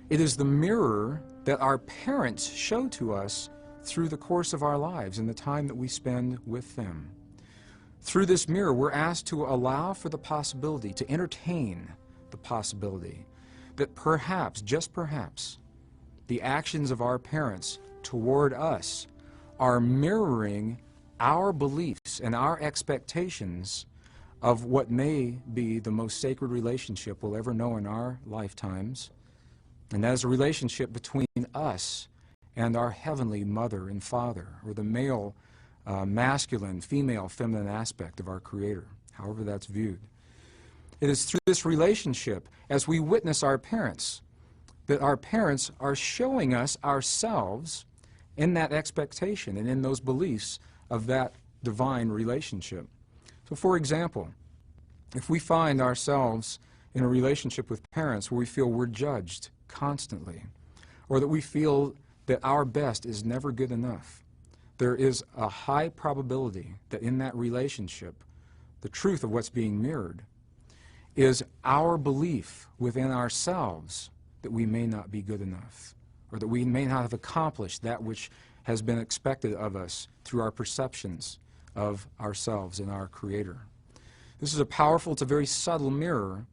It is the mirror that our parents show to us through the course of our lives and the time that we spend with them. Through this mirror, we're asked to allow for the possibility, to entertain the possibility that perhaps, just perhaps, the actions of our parents toward us are mirroring our beliefs and our expectations of what may be the most sacred relationship we'll ever know in our lifetimes, and that is a relationship between us and our heavenly mother and father, or the male, masculine, female, feminine aspect of our Creator, however that's viewed. It is through this relationship, as we witness our parents, that our parents are showing us ourselves in that expectation and in those beliefs of that divine relationship. So, for example, if we find ourselves in a relationship with parents where we feel we're judged constantly, or that we feel that our best is never good enough, there is a high probability that in that relationship, the truth of what's being mirrored is our belief within ourselves that we may not be good enough, or that we may not have accomplished that which has been expected of us through our perceptions of ourselves and our Creator. This is a powerful, it's a very subtle mirror,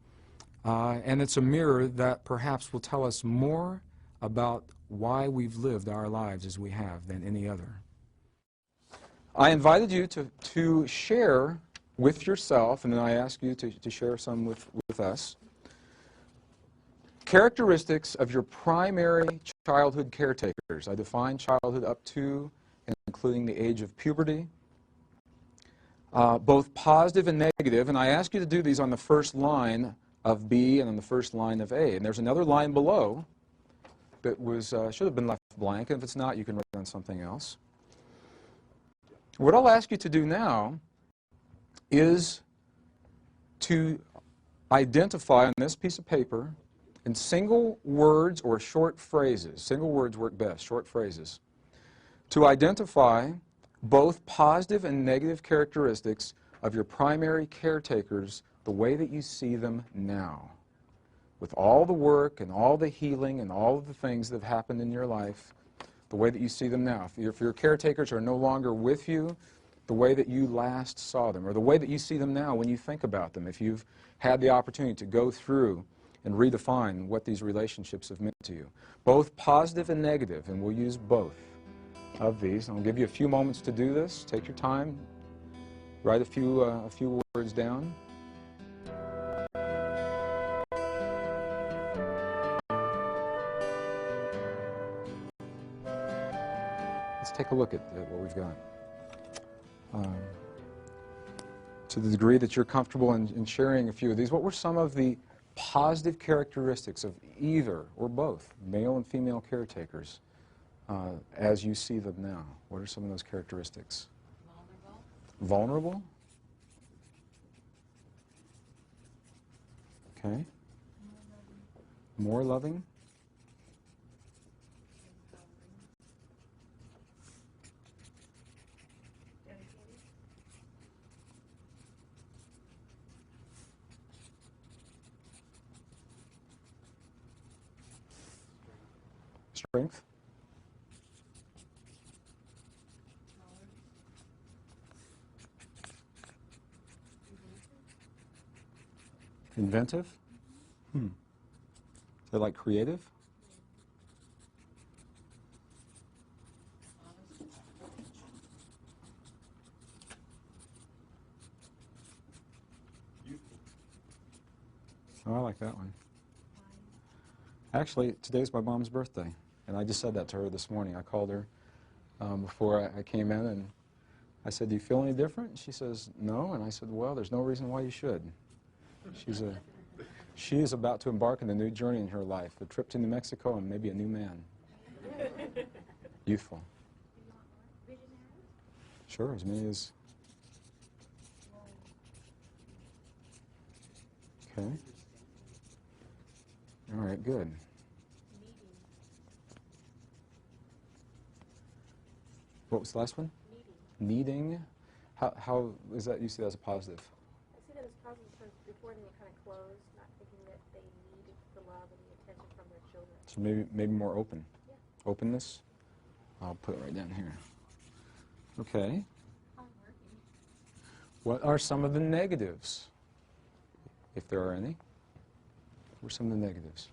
and it's a mirror that perhaps will tell us more about why we've lived our lives as we have than any other. I invited you to share with yourself, and then I ask you to share some with us, characteristics of your primary childhood caretakers. I define childhood up to and including the age of puberty, both positive and negative, and I ask you to do these on the first line of B and on the first line of A. And there's another line below that was should have been left blank, and if it's not, you can write it on something else. What I'll ask you to do now is to identify on this piece of paper in single words or short phrases. Single words work best, short phrases. To identify both positive and negative characteristics of your primary caretakers the way that you see them now. With all the work and all the healing and all of the things that have happened in your life, the way that you see them now. If your caretakers are no longer with you, the way that you last saw them, or the way that you see them now when you think about them, if you've had the opportunity to go through and redefine what these relationships have meant to you. Both positive and negative, and we'll use both of these. I'll give you a few moments to do this. Take your time, write a few words down. Let's take a look at what we've got. To the degree that you're comfortable in sharing a few of these, what were some of the positive characteristics of either or both male and female caretakers as you see them now? What are some of those characteristics? Vulnerable? Okay. More loving? Strength? Inventive? They're like creative? Oh, I like that one. Actually, today's my mom's birthday, and I just said that to her this morning. I called her before I came in, and I said, "Do you feel any different?" She says, "No," and I said, "Well, there's no reason why you should." She is about to embark on a new journey in her life, a trip to New Mexico and maybe a new man. Youthful. Sure, as many as... Okay. All right, good. What was the last one? Needing. How is that, you see that as a positive? I see that as positive because before they were kind of closed, not thinking that they needed the love and the attention from their children. So maybe more open. Yeah. Openness. I'll put it right down here. Okay. What are some of the negatives, if there are any? What are some of the negatives?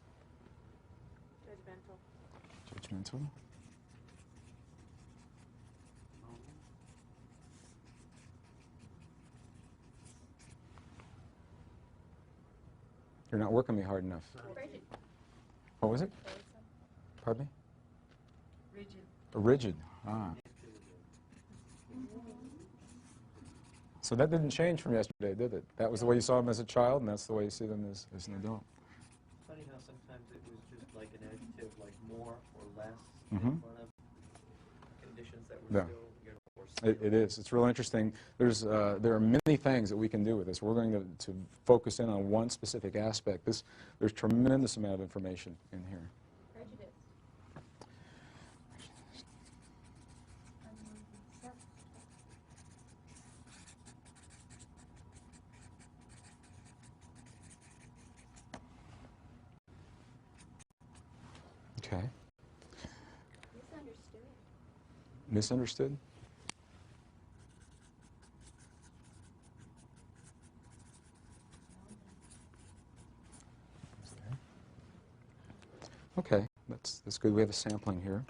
Judgmental. Judgmental. You're not working me hard enough. Rigid. What was it? Pardon me? Rigid. Rigid. Ah. So that didn't change from yesterday, did it? That was the way you saw them as a child, and that's the way you see them as an adult. Funny how sometimes it was just like an adjective, like more or less, Mm-hmm. in front of conditions that were Yeah. still, you know, or It is. It's real interesting. There are many things that we can do with this. We're going to focus in on one specific aspect. There's tremendous amount of information in here. Prejudice. Okay. Misunderstood. Misunderstood? Okay, that's good. We have a sampling here.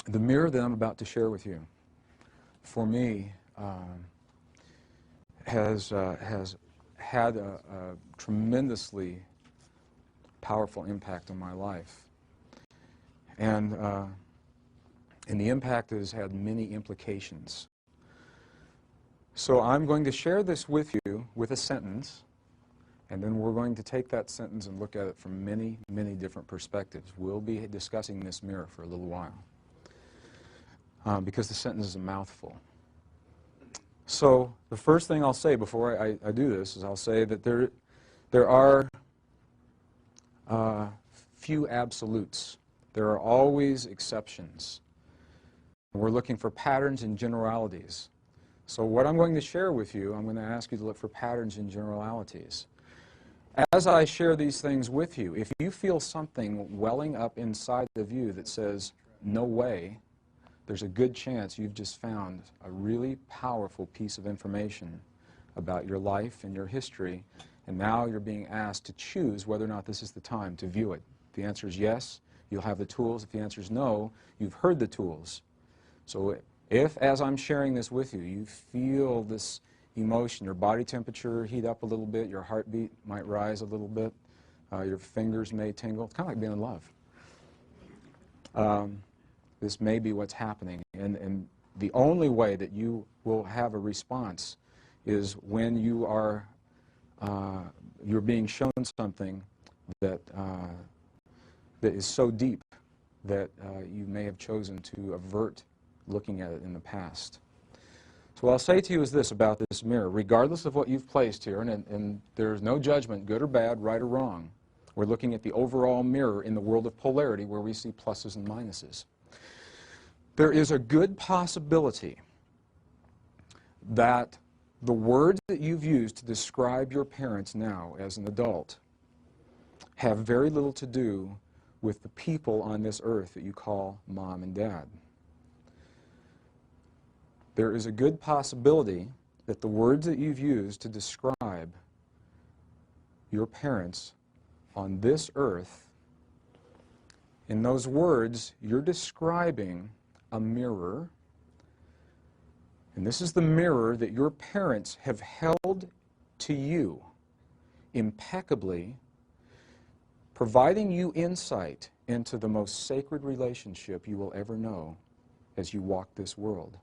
The mirror that I'm about to share with you, for me, has had a tremendously powerful impact on my life. And the impact has had many implications. So I'm going to share this with you with a sentence, and then we're going to take that sentence and look at it from many, many different perspectives. We'll be discussing this mirror for a little while, because the sentence is a mouthful. So the first thing I'll say before I do this is I'll say that there are few absolutes. There are always exceptions. We're looking for patterns and generalities. So what I'm going to share with you, I'm going to ask you to look for patterns and generalities. As I share these things with you, if you feel something welling up inside of you that says, no way, there's a good chance you've just found a really powerful piece of information about your life and your history, and now you're being asked to choose whether or not this is the time to view it. If the answer is yes, you'll have the tools. If the answer is no, you've heard the tools. So if, as I'm sharing this with you, you feel this emotion, your body temperature heat up a little bit, your heartbeat might rise a little bit, your fingers may tingle. It's kind of like being in love. This may be what's happening, and the only way that you will have a response is when you are you're being shown something that that is so deep that you may have chosen to avert looking at it in the past. So what I'll say to you is this about this mirror. Regardless of what you've placed here, and there's no judgment, good or bad, right or wrong, we're looking at the overall mirror in the world of polarity where we see pluses and minuses. There is a good possibility that the words that you've used to describe your parents now as an adult have very little to do with the people on this earth that you call mom and dad. There is a good possibility that the words that you've used to describe your parents on this earth, in those words, you're describing a mirror, and this is the mirror that your parents have held to you impeccably, providing you insight into the most sacred relationship you will ever know as you walk this world.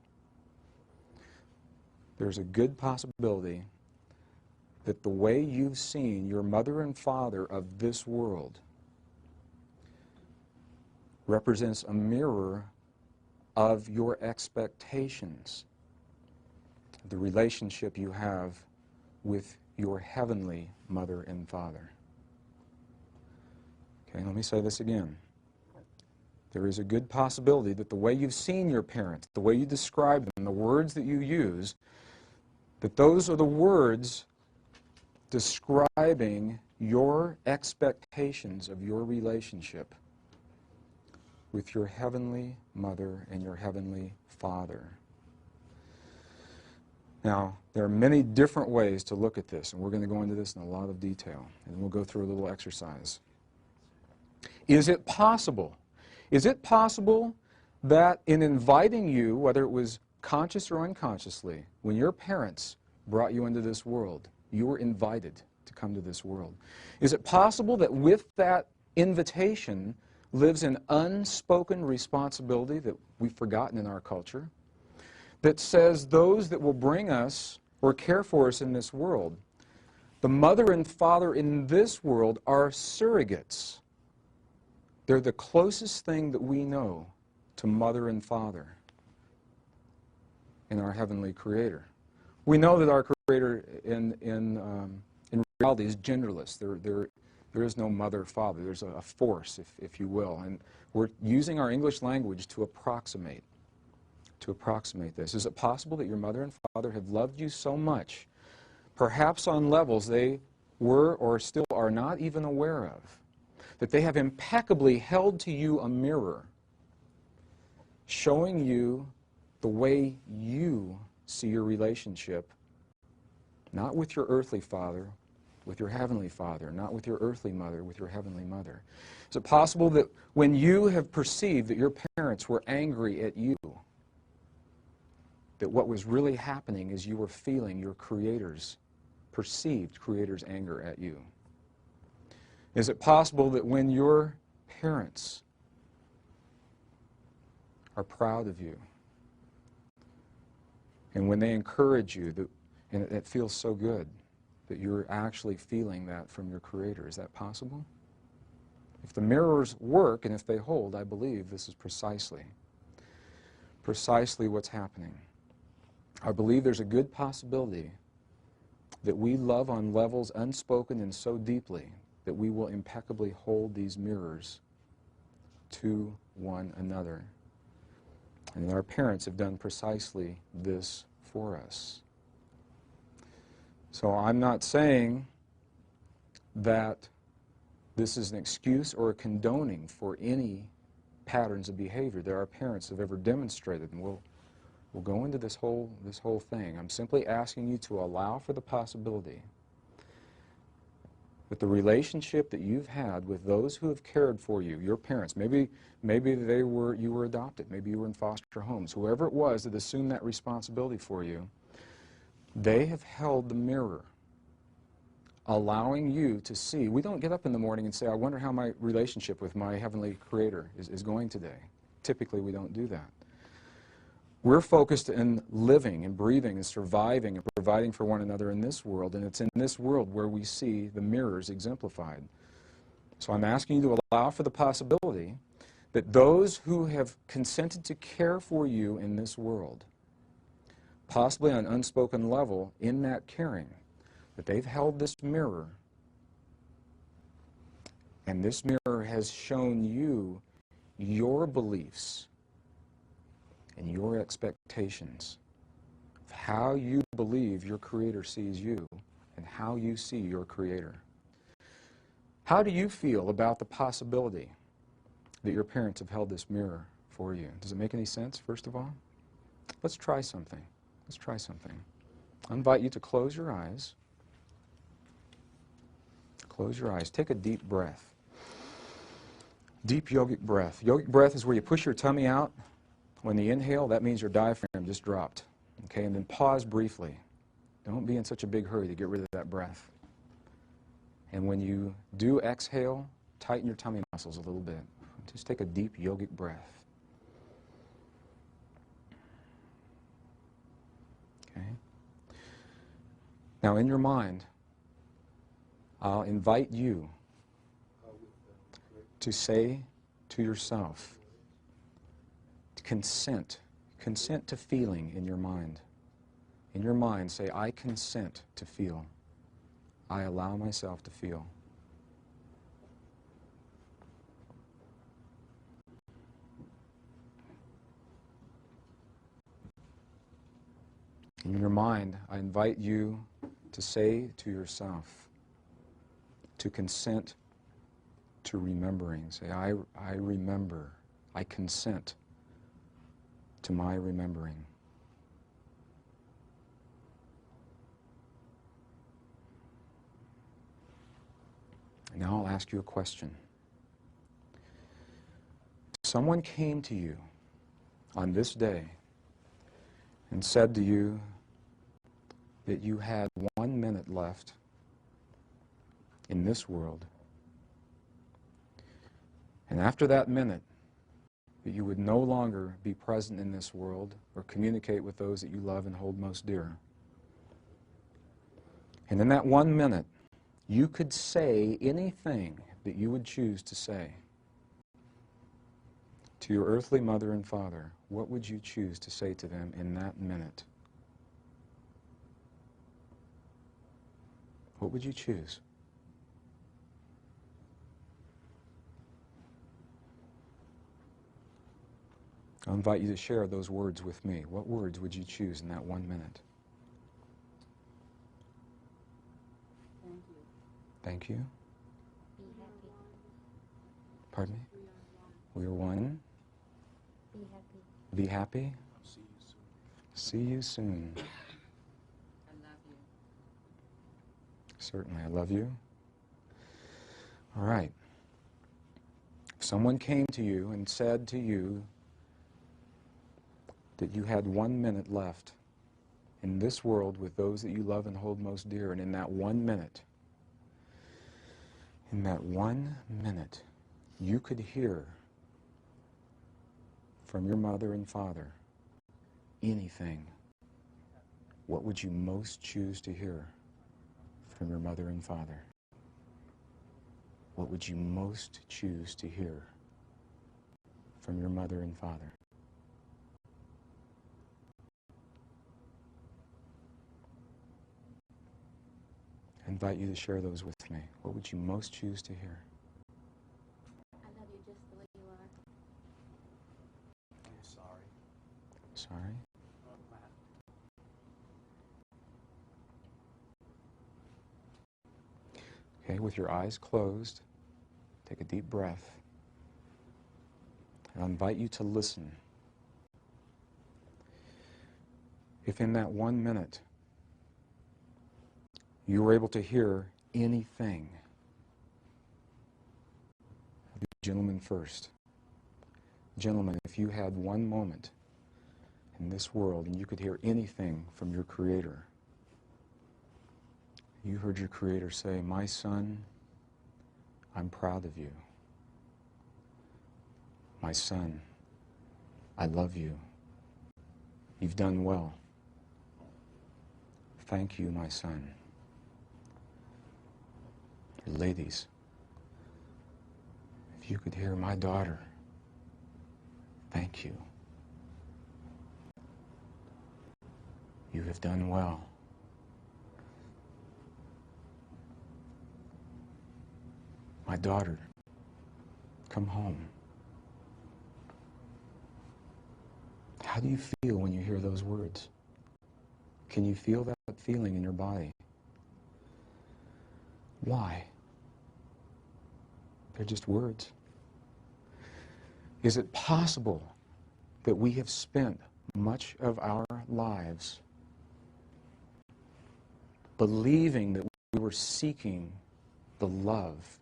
There's a good possibility that the way you've seen your mother and father of this world represents a mirror of your expectations, the relationship you have with your heavenly mother and father. Okay, let me say this again. There is a good possibility that the way you've seen your parents, the way you describe them, the words that you use, that those are the words describing your expectations of your relationship with your heavenly mother and your heavenly father. Now, there are many different ways to look at this, and we're going to go into this in a lot of detail, and we'll go through a little exercise. Is it possible? Is it possible that in inviting you, whether it was conscious or unconsciously, when your parents brought you into this world, you were invited to come to this world? Is it possible that with that invitation lives an unspoken responsibility that we've forgotten in our culture, that says those that will bring us or care for us in this world, the mother and father in this world are surrogates. They're the closest thing that we know to mother and father in our heavenly Creator. We know that our Creator in reality is genderless. There is no mother, father. There's a force, if you will. And we're using our English language to approximate this. Is it possible that your mother and father have loved you so much, perhaps on levels they were or still are not even aware of, that they have impeccably held to you a mirror, showing you the way you see your relationship, not with your earthly father, with your heavenly father, not with your earthly mother, with your heavenly mother. Is it possible that when you have perceived that your parents were angry at you, that what was really happening is you were feeling your Creator's, perceived Creator's anger at you? Is it possible that when your parents are proud of you, and when they encourage you, and it feels so good, that you're actually feeling that from your Creator? Is that possible? If the mirrors work and if they hold, I believe this is precisely what's happening. I believe there's a good possibility that we love on levels unspoken and so deeply that we will impeccably hold these mirrors to one another. And our parents have done precisely this for us. So I'm not saying that this is an excuse or a condoning for any patterns of behavior that our parents have ever demonstrated, and we'll go into this whole thing. I'm simply asking you to allow for the possibility that the relationship that you've had with those who have cared for you, your parents, maybe you were adopted, maybe you were in foster homes, whoever it was that assumed that responsibility for you, they have held the mirror, allowing you to see. We don't get up in the morning and say, I wonder how my relationship with my Heavenly Creator is going today. Typically, we don't do that. We're focused in living and breathing and surviving and providing for one another in this world, and it's in this world where we see the mirrors exemplified. So I'm asking you to allow for the possibility that those who have consented to care for you in this world, possibly on an unspoken level in that caring, that they've held this mirror, and this mirror has shown you your beliefs and your expectations of how you believe your Creator sees you and how you see your Creator. How do you feel about the possibility that your parents have held this mirror for you? Does it make any sense, first of all? Let's try something. Let's try something. I invite you to close your eyes. Close your eyes. Take a deep breath. Deep yogic breath. Yogic breath is where you push your tummy out. When you inhale, that means your diaphragm just dropped. Okay, and then pause briefly. Don't be in such a big hurry to get rid of that breath. And when you do exhale, tighten your tummy muscles a little bit. Just take a deep yogic breath. Okay. Now in your mind, I'll invite you to say to yourself, to consent to feeling in your mind. In your mind, say, I consent to feel. I allow myself to feel. In your mind, I invite you to say to yourself, to consent to remembering. Say, I remember. I consent to my remembering. And now I'll ask you a question. Someone came to you on this day and said to you that you had 1 minute left in this world. And after that minute, that you would no longer be present in this world or communicate with those that you love and hold most dear. And in that 1 minute, you could say anything that you would choose to say to your earthly mother and father. What would you choose to say to them in that minute? What would you choose? I'll invite you to share those words with me. What words would you choose in that 1 minute? Thank you. Thank you. Be happy. Pardon me? We are one. Be happy. Be happy. I'll see you soon. See you soon. I love you. Certainly, I love you. All right. If someone came to you and said to you that you had 1 minute left in this world with those that you love and hold most dear, and in that 1 minute, you could hear from your mother and father anything, what would you most choose to hear from your mother and father? What would you most choose to hear from your mother and father? I invite you to share those with me. What would you most choose to hear? I love you just the way you are. I'm sorry. Sorry? I'm glad. Okay, with your eyes closed, take a deep breath. And I invite you to listen. If in that 1 minute you were able to hear anything, the gentleman first. Gentlemen, if you had 1 moment in this world and you could hear anything from your Creator, you heard your Creator say, "My son, I'm proud of you. My son, I love you. You've done well. Thank you, my son." Ladies, if you could hear, "My daughter, thank you. You have done well. My daughter, come home." How do you feel when you hear those words? Can you feel that feeling in your body? Why? They're just words. Is it possible that we have spent much of our lives believing that we were seeking the love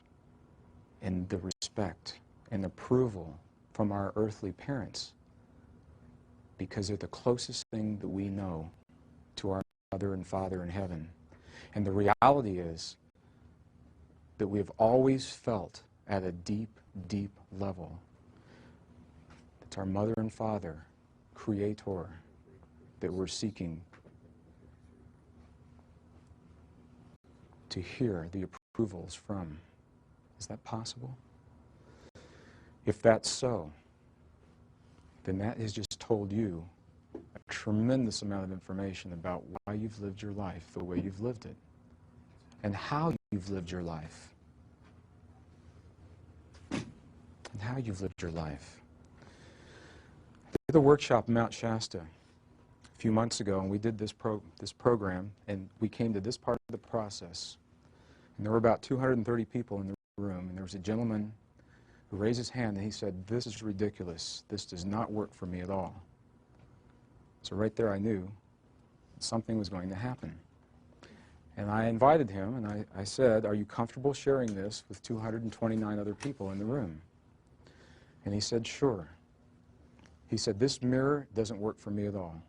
and the respect and approval from our earthly parents because they're the closest thing that we know to our Mother and Father in heaven? And the reality is that we have always felt at a deep, deep level it's our Mother and Father, Creator, that we're seeking to hear the approvals from. Is that possible? If that's so, then that has just told you a tremendous amount of information about why you've lived your life the way you've lived it and how you've lived your life. I did a workshop in Mount Shasta a few months ago, and we did this program, and we came to this part of the process. And there were about 230 people in the room, and there was a gentleman who raised his hand, and he said, "This is ridiculous. This does not work for me at all." So right there I knew something was going to happen. And I invited him, and I said, "Are you comfortable sharing this with 229 other people in the room?" And he said, "Sure." He said, "This mirror doesn't work for me at all.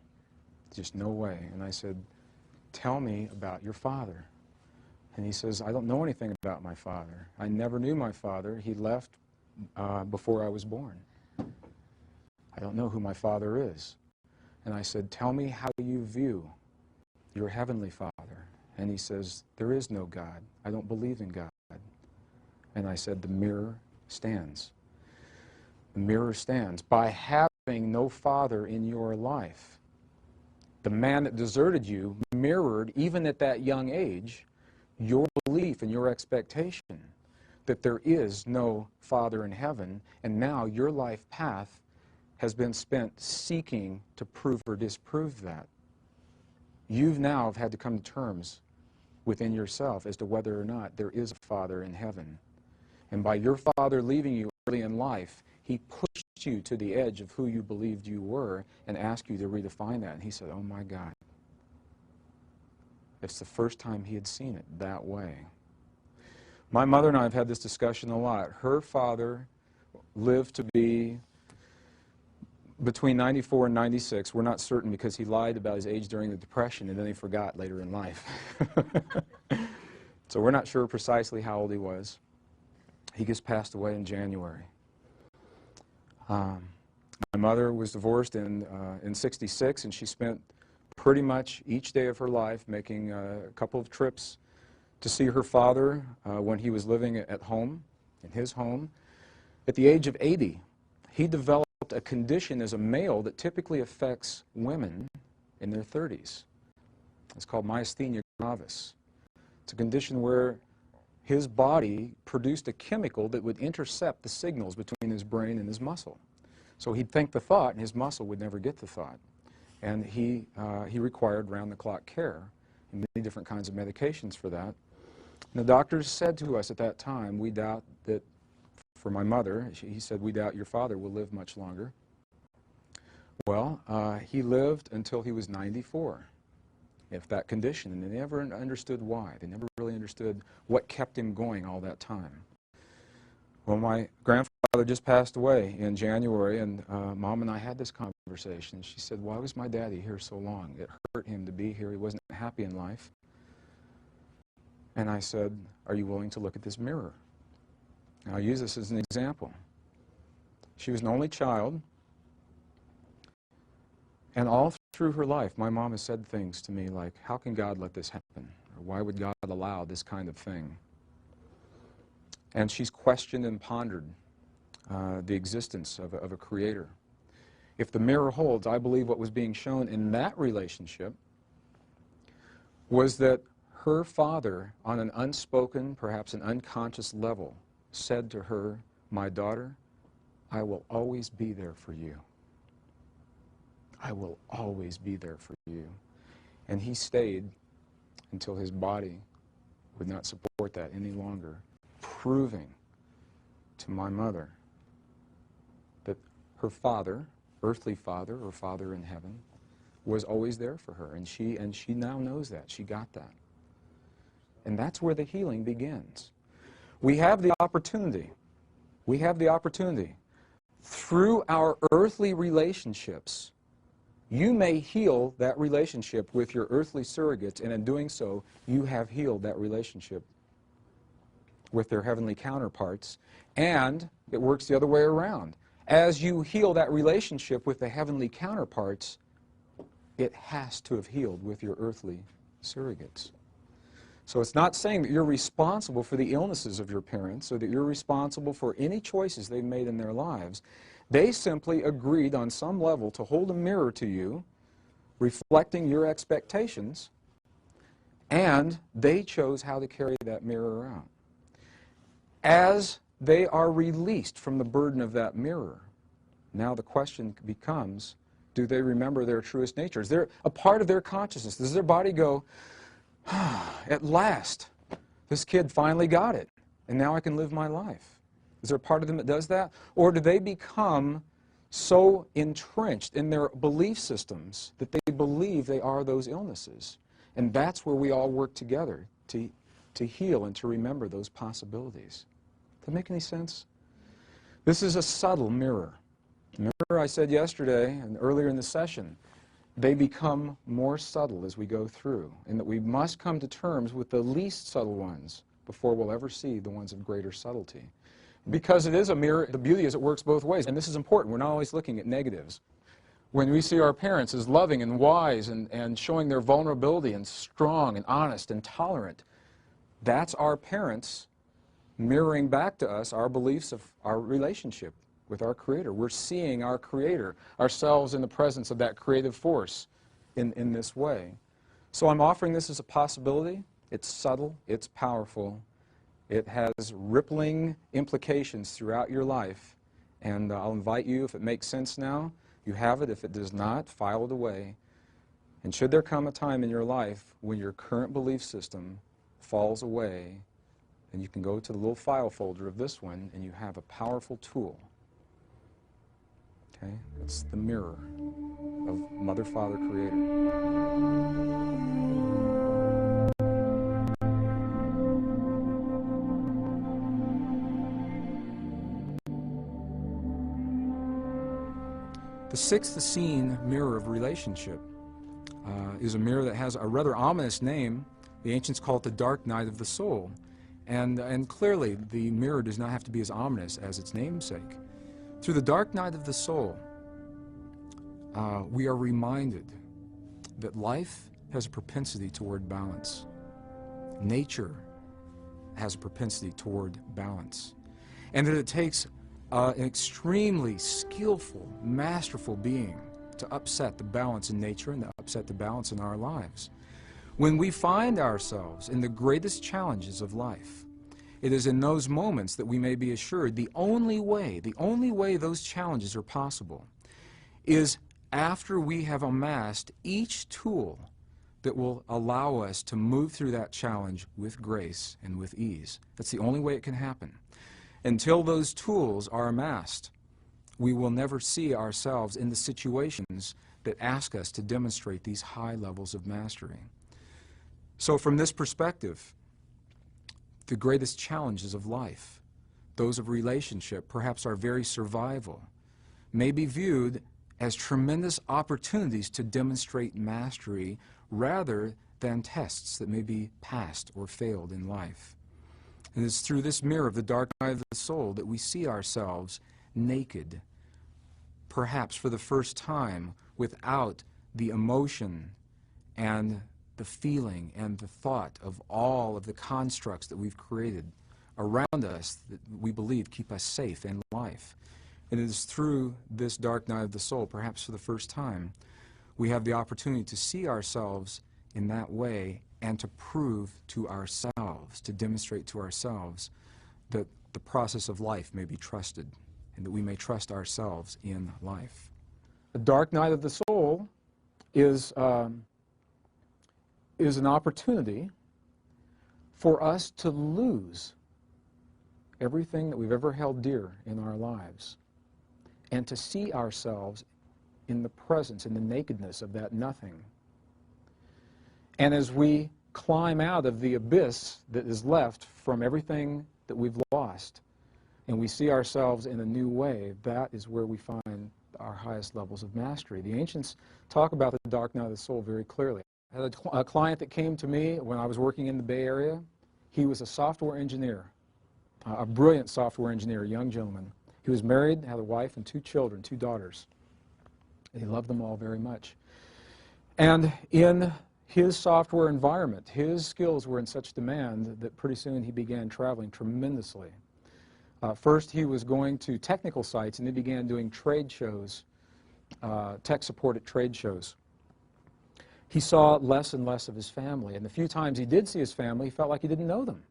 Just no way." And I said, "Tell me about your father." And he says, "I don't know anything about my father. I never knew my father. He left before I was born. I don't know who my father is." And I said, "Tell me how you view your heavenly Father." And he says, "There is no God. I don't believe in God." And I said, "The mirror stands. The mirror stands. By having no father in your life, the man that deserted you mirrored, even at that young age, your belief and your expectation that there is no Father in heaven, and now your life path has been spent seeking to prove or disprove that. You've now had to come to terms within yourself as to whether or not there is a Father in heaven. And by your father leaving you early in life, he pushed you to the edge of who you believed you were and asked you to redefine that. And he said, oh my God. It's the first time he had seen it that way. My mother and I have had this discussion a lot. Her father lived to be between 94 and 96. We're not certain because he lied about his age during the Depression and then he forgot later in life. So we're not sure precisely how old he was. He just passed away in January. My mother was divorced in '66, and she spent pretty much each day of her life making a couple of trips to see her father when he was living at home, in his home. At the age of 80, he developed a condition as a male that typically affects women in their 30s. It's called myasthenia gravis. It's a condition where his body produced a chemical that would intercept the signals between his brain and his muscle. So he'd think the thought, and his muscle would never get the thought. And he required round-the-clock care and many different kinds of medications for that. And the doctors said to us at that time, we doubt that, for my mother, he said, we doubt your father will live much longer. Well, he lived until he was 94. If that condition, and they never understood why. They never really understood what kept him going all that time. Well, my grandfather just passed away in January, and Mom and I had this conversation. She said, why was my daddy here so long? It hurt him to be here. He wasn't happy in life. And I said, are you willing to look at this mirror? And I'll use this as an example. She was an only child, and all through her life, my mom has said things to me like, how can God let this happen? Or why would God allow this kind of thing? And she's questioned and pondered the existence of a creator. If the mirror holds, I believe what was being shown in that relationship was that her father, on an unspoken, perhaps an unconscious level, said to her, my daughter, I will always be there for you. I will always be there for you. And he stayed until his body would not support that any longer, proving to my mother that her father, earthly father or father in heaven, was always there for her. And she now knows that. She got that. And that's where the healing begins. We have the opportunity. We have the opportunity. Through our earthly relationships, you may heal that relationship with your earthly surrogates, and in doing so, you have healed that relationship with their heavenly counterparts, and it works the other way around. As you heal that relationship with the heavenly counterparts, it has to have healed with your earthly surrogates. So it's not saying that you're responsible for the illnesses of your parents or that you're responsible for any choices they've made in their lives. They simply agreed on some level to hold a mirror to you, reflecting your expectations, and they chose how to carry that mirror around. As they are released from the burden of that mirror, now the question becomes, do they remember their truest nature? Is there a part of their consciousness? Does their body go, at last, this kid finally got it, and now I can live my life? Is there a part of them that does that? Or do they become so entrenched in their belief systems that they believe they are those illnesses? And that's where we all work together to heal and to remember those possibilities. Does that make any sense? This is a subtle mirror. Remember I said yesterday and earlier in the session, they become more subtle as we go through, and that we must come to terms with the least subtle ones before we'll ever see the ones of greater subtlety. Because it is a mirror, the beauty is it works both ways, and this is important. We're not always looking at negatives. When we see our parents as loving and wise and showing their vulnerability and strong and honest and tolerant, that's our parents mirroring back to us our beliefs of our relationship with our Creator. We're seeing our Creator, ourselves in the presence of that creative force in this way. So I'm offering this as a possibility. It's subtle, it's powerful, it has rippling implications throughout your life, and I'll invite you, if it makes sense now, you have it. If it does not, file it away. And should there come a time in your life when your current belief system falls away, and you can go to the little file folder of this one, and you have a powerful tool. Okay? It's the mirror of Mother, Father, Creator. The sixth scene mirror of relationship is a mirror that has a rather ominous name. The ancients call it the dark night of the soul. And clearly, the mirror does not have to be as ominous as its namesake. Through the dark night of the soul, we are reminded that life has a propensity toward balance. Nature has a propensity toward balance. And that it takes an extremely skillful, masterful being to upset the balance in nature and to upset the balance in our lives. When we find ourselves in the greatest challenges of life, it is in those moments that we may be assured the only way those challenges are possible is after we have amassed each tool that will allow us to move through that challenge with grace and with ease. That's the only way it can happen. Until those tools are amassed, we will never see ourselves in the situations that ask us to demonstrate these high levels of mastery. So from this perspective, the greatest challenges of life, those of relationship, perhaps our very survival, may be viewed as tremendous opportunities to demonstrate mastery rather than tests that may be passed or failed in life. And it's through this mirror of the dark night of the soul that we see ourselves naked, perhaps for the first time, without the emotion and the feeling and the thought of all of the constructs that we've created around us that we believe keep us safe in life. And it is through this dark night of the soul, perhaps for the first time, we have the opportunity to see ourselves in that way and to prove to ourselves, to demonstrate to ourselves that the process of life may be trusted and that we may trust ourselves in life. The dark night of the soul is an opportunity for us to lose everything that we've ever held dear in our lives and to see ourselves in the presence, in the nakedness of that nothing. And as we climb out of the abyss that is left from everything that we've lost, and we see ourselves in a new way, that is where we find our highest levels of mastery. The ancients talk about the dark night of the soul very clearly. I had a client that came to me when I was working in the Bay Area. He was a software engineer, a brilliant software engineer, a young gentleman. He was married, had a wife and 2 children, 2 daughters. And he loved them all very much. And in his software environment, his skills were in such demand that pretty soon he began traveling tremendously. First, he was going to technical sites, and he began doing trade shows, tech-supported trade shows. He saw less and less of his family, and the few times he did see his family, he felt like he didn't know them.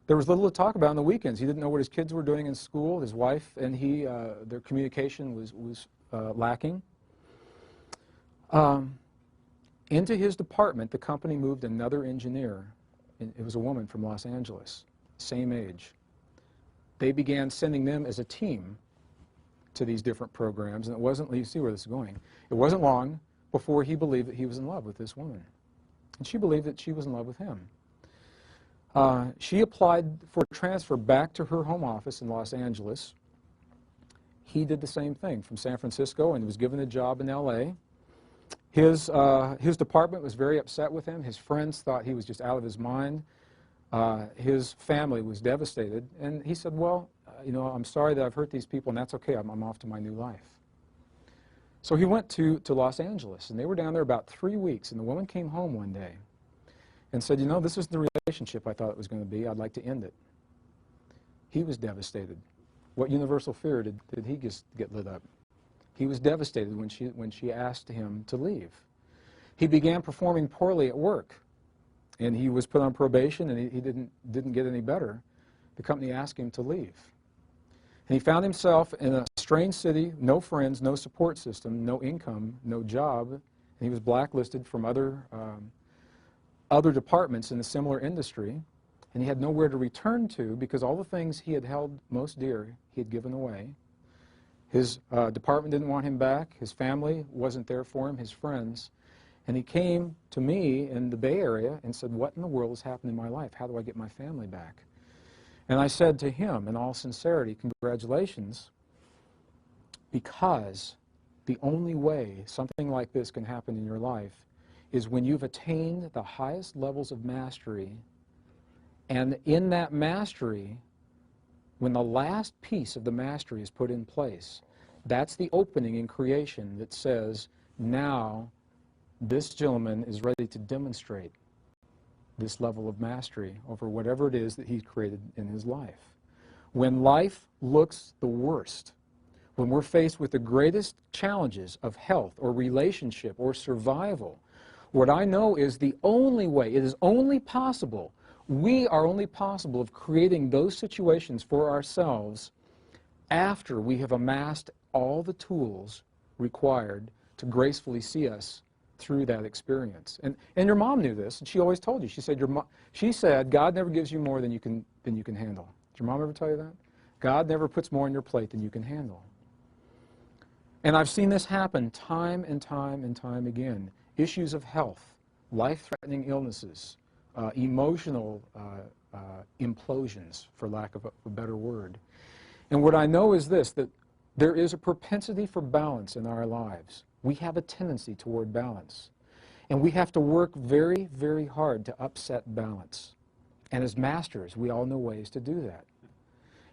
There was little to talk about on the weekends. He didn't know what his kids were doing in school. His wife and he, their communication was lacking. Into his department, the company moved another engineer. It was a woman from Los Angeles, same age. They began sending them as a team to these different programs, and it wasn't, you see where this is going, it wasn't long before he believed that he was in love with this woman. And she believed that she was in love with him. She applied for a transfer back to her home office in Los Angeles. He did the same thing from San Francisco and was given a job in LA. His department was very upset with him. His friends thought he was just out of his mind. His family was devastated. And he said, well, you know, I'm sorry that I've hurt these people, and that's okay. I'm off to my new life. So he went to Los Angeles, and they were down there about 3 weeks. And the woman came home one day and said, you know, this isn't the relationship I thought it was going to be. I'd like to end it. He was devastated. What universal fear did he just get lit up? He was devastated when she asked him to leave. He began performing poorly at work, and he was put on probation, and he didn't get any better. The company asked him to leave. And he found himself in a strange city, no friends, no support system, no income, no job, and he was blacklisted from other other departments in a similar industry, and he had nowhere to return to because all the things he had held most dear he had given away. His department didn't want him back. His family wasn't there for him, his friends. And he came to me in the Bay Area and said, what in the world has happened in my life? How do I get my family back? And I said to him, in all sincerity, congratulations, because the only way something like this can happen in your life is when you've attained the highest levels of mastery, and in that mastery, when the last piece of the mastery is put in place, that's the opening in creation that says, now this gentleman is ready to demonstrate this level of mastery over whatever it is that he's created in his life. When life looks the worst, when we're faced with the greatest challenges of health or relationship or survival, what I know is the only way, it is only possible, we are only possible of creating those situations for ourselves after we have amassed all the tools required to gracefully see us through that experience. And your mom knew this, and she always told you. She said, God never gives you more than you can handle. Did your mom ever tell you that? God never puts more on your plate than you can handle. And I've seen this happen time and time and time again. Issues of health, life-threatening illnesses, emotional implosions, for lack of a better word. And what I know is this, that there is a propensity for balance in our lives. We have a tendency toward balance. And we have to work very, very hard to upset balance. And as masters, we all know ways to do that.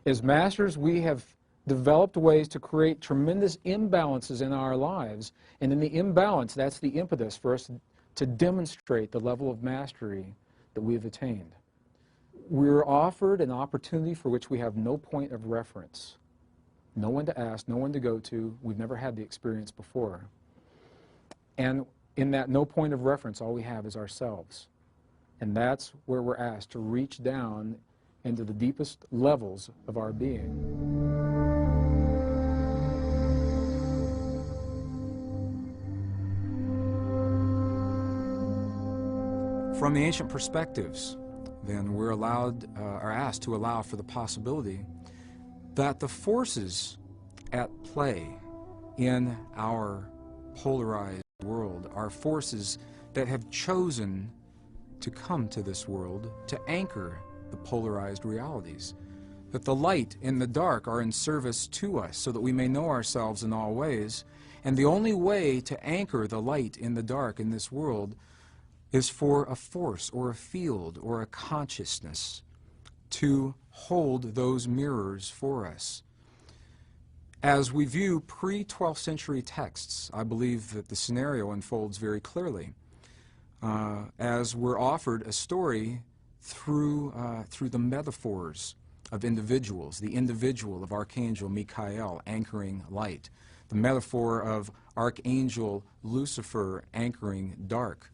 As masters, we have developed ways to create tremendous imbalances in our lives. And in the imbalance, that's the impetus for us to demonstrate the level of mastery that we have attained. We're offered an opportunity for which we have no point of reference. No one to ask, no one to go to. We've never had the experience before. And in that no point of reference, all we have is ourselves. And that's where we're asked to reach down into the deepest levels of our being. From the ancient perspectives, then, we're are asked to allow for the possibility that the forces at play in our polarized world are forces that have chosen to come to this world to anchor the polarized realities. That the light and the dark are in service to us so that we may know ourselves in all ways. And the only way to anchor the light in the dark in this world is for a force or a field or a consciousness to hold those mirrors for us. As we view pre-12th century texts, I believe that the scenario unfolds very clearly. As we're offered a story through the metaphors of individuals, the individual of Archangel Michael anchoring light, the metaphor of Archangel Lucifer anchoring dark.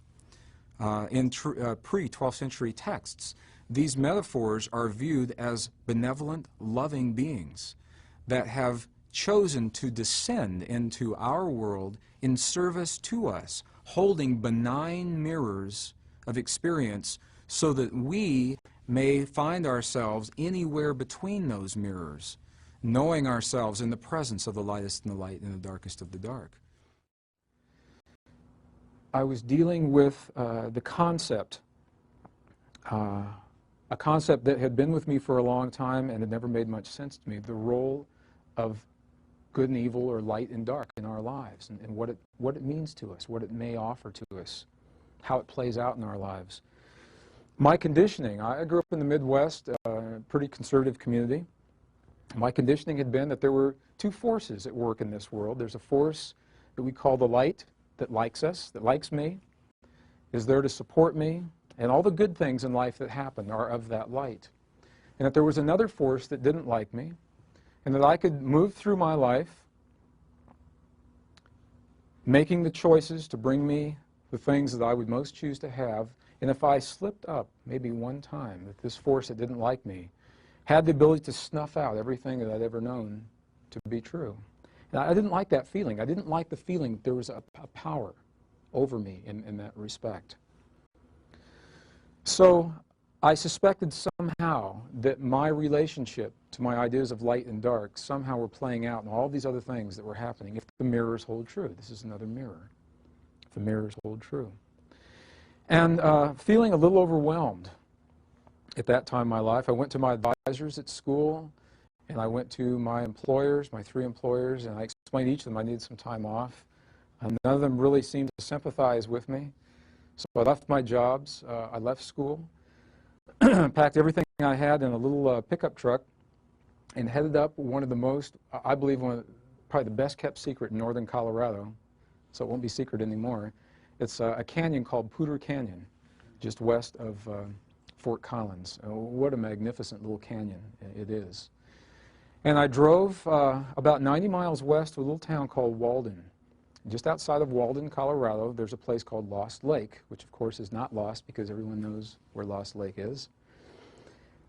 In pre-12th century texts, these metaphors are viewed as benevolent, loving beings that have chosen to descend into our world in service to us, holding benign mirrors of experience so that we may find ourselves anywhere between those mirrors, knowing ourselves in the presence of the lightest in the light and the darkest of the dark. I was dealing with the concept, a concept that had been with me for a long time and had never made much sense to me, the role of good and evil or light and dark in our lives, and what it means to us, what it may offer to us, how it plays out in our lives. My conditioning, I grew up in the Midwest, a pretty conservative community. My conditioning had been that there were two forces at work in this world. There's a force that we call the light, that likes us, that likes me, is there to support me, and all the good things in life that happen are of that light. And that there was another force that didn't like me, and that I could move through my life making the choices to bring me the things that I would most choose to have, and if I slipped up maybe one time, that this force that didn't like me had the ability to snuff out everything that I'd ever known to be true. And I didn't like that feeling. I didn't like the feeling that there was a power over me in that respect. So I suspected somehow that my relationship to my ideas of light and dark somehow were playing out in all these other things that were happening. If the mirrors hold true, this is another mirror. If the mirrors hold true. And feeling a little overwhelmed at that time in my life, I went to my advisors at school, and I went to my employers, my 3 employers, and I explained to each of them I needed some time off. And none of them really seemed to sympathize with me. So I left my jobs, I left school, packed everything I had in a little pickup truck, and headed up one of the most, I believe, probably the best kept secret in northern Colorado, so it won't be secret anymore. It's a canyon called Poudre Canyon, just west of Fort Collins. What a magnificent little canyon it is. And I drove about 90 miles west to a little town called Walden. Just outside of Walden, Colorado, there's a place called Lost Lake, which of course is not lost because everyone knows where Lost Lake is.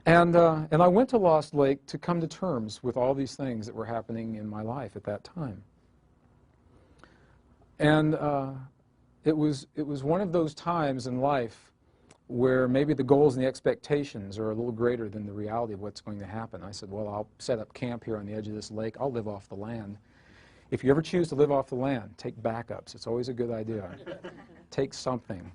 And I went to Lost Lake to come to terms with all these things that were happening in my life at that time. And it was one of those times in life where maybe the goals and the expectations are a little greater than the reality of what's going to happen. I said, well, I'll set up camp here on the edge of this lake. I'll live off the land. If you ever choose to live off the land, take backups. It's always a good idea. Take something.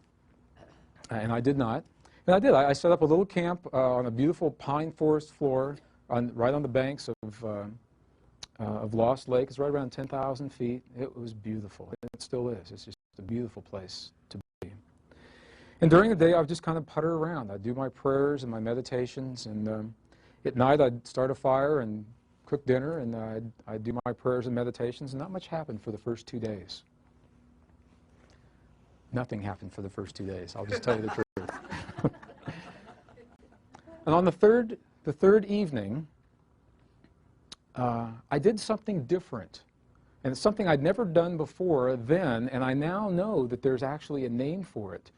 And I did not. And I did. I set up a little camp on a beautiful pine forest floor right on the banks of Lost Lake. It's right around 10,000 feet. It was beautiful. It still is. It's just a beautiful place to be. And during the day, I would just kind of putter around. I'd do my prayers and my meditations. And at night, I'd start a fire and cook dinner, and I'd do my prayers and meditations, and not much happened for the first 2 days. Nothing happened for the first 2 days, I'll just tell you the truth. And on the third evening, I did something different. And it's something I'd never done before then, and I now know that there's actually a name for it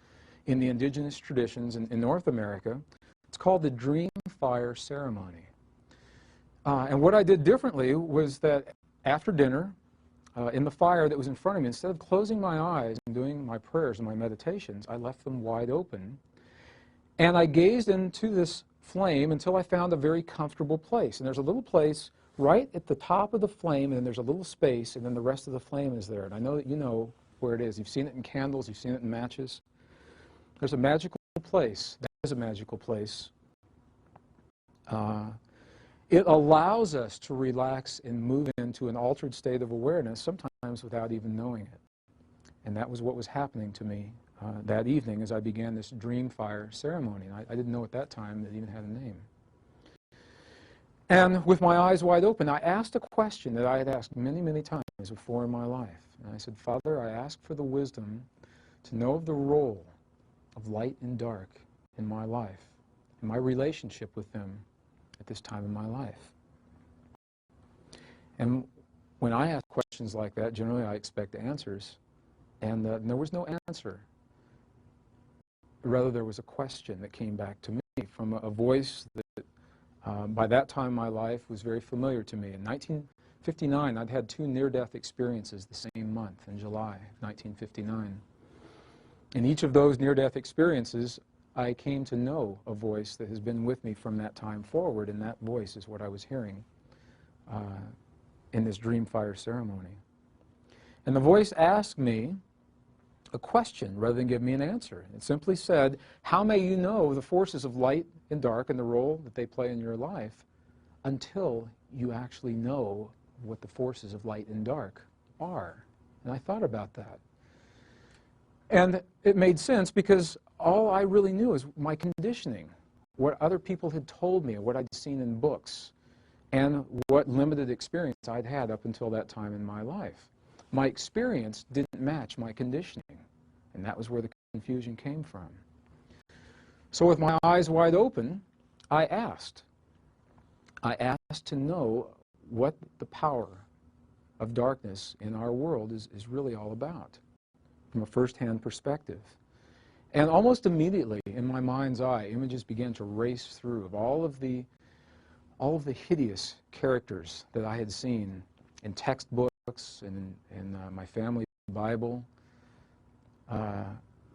in the indigenous traditions in North America. It's called the Dream Fire Ceremony. And what I did differently was that after dinner, in the fire that was in front of me, instead of closing my eyes and doing my prayers and my meditations, I left them wide open. And I gazed into this flame until I found a very comfortable place. And there's a little place right at the top of the flame, and then there's a little space, and then the rest of the flame is there. And I know that you know where it is. You've seen it in candles. You've seen it in matches. There's a magical place. That is a magical place. It allows us to relax and move into an altered state of awareness, sometimes without even knowing it. And that was what was happening to me that evening as I began this Dream Fire ceremony. And I didn't know at that time that it even had a name. And with my eyes wide open, I asked a question that I had asked many, many times before in my life. And I said, Father, I ask for the wisdom to know of the role of light and dark in my life, and my relationship with them at this time in my life. And when I ask questions like that, generally I expect answers, and there was no answer. Rather, there was a question that came back to me from a voice that by that time in my life was very familiar to me. In 1959, I'd had 2 near-death experiences the same month, in July 1959. In each of those near-death experiences, I came to know a voice that has been with me from that time forward, and that voice is what I was hearing in this Dream Fire ceremony. And the voice asked me a question rather than give me an answer. It simply said, how may you know the forces of light and dark and the role that they play in your life until you actually know what the forces of light and dark are? And I thought about that. And it made sense because all I really knew is my conditioning, what other people had told me, what I'd seen in books, and what limited experience I'd had up until that time in my life. My experience didn't match my conditioning, and that was where the confusion came from. So with my eyes wide open, I asked to know what the power of darkness in our world is really all about, from a first-hand perspective. And almost immediately, in my mind's eye, images began to race through of all of the hideous characters that I had seen in textbooks and in my family Bible,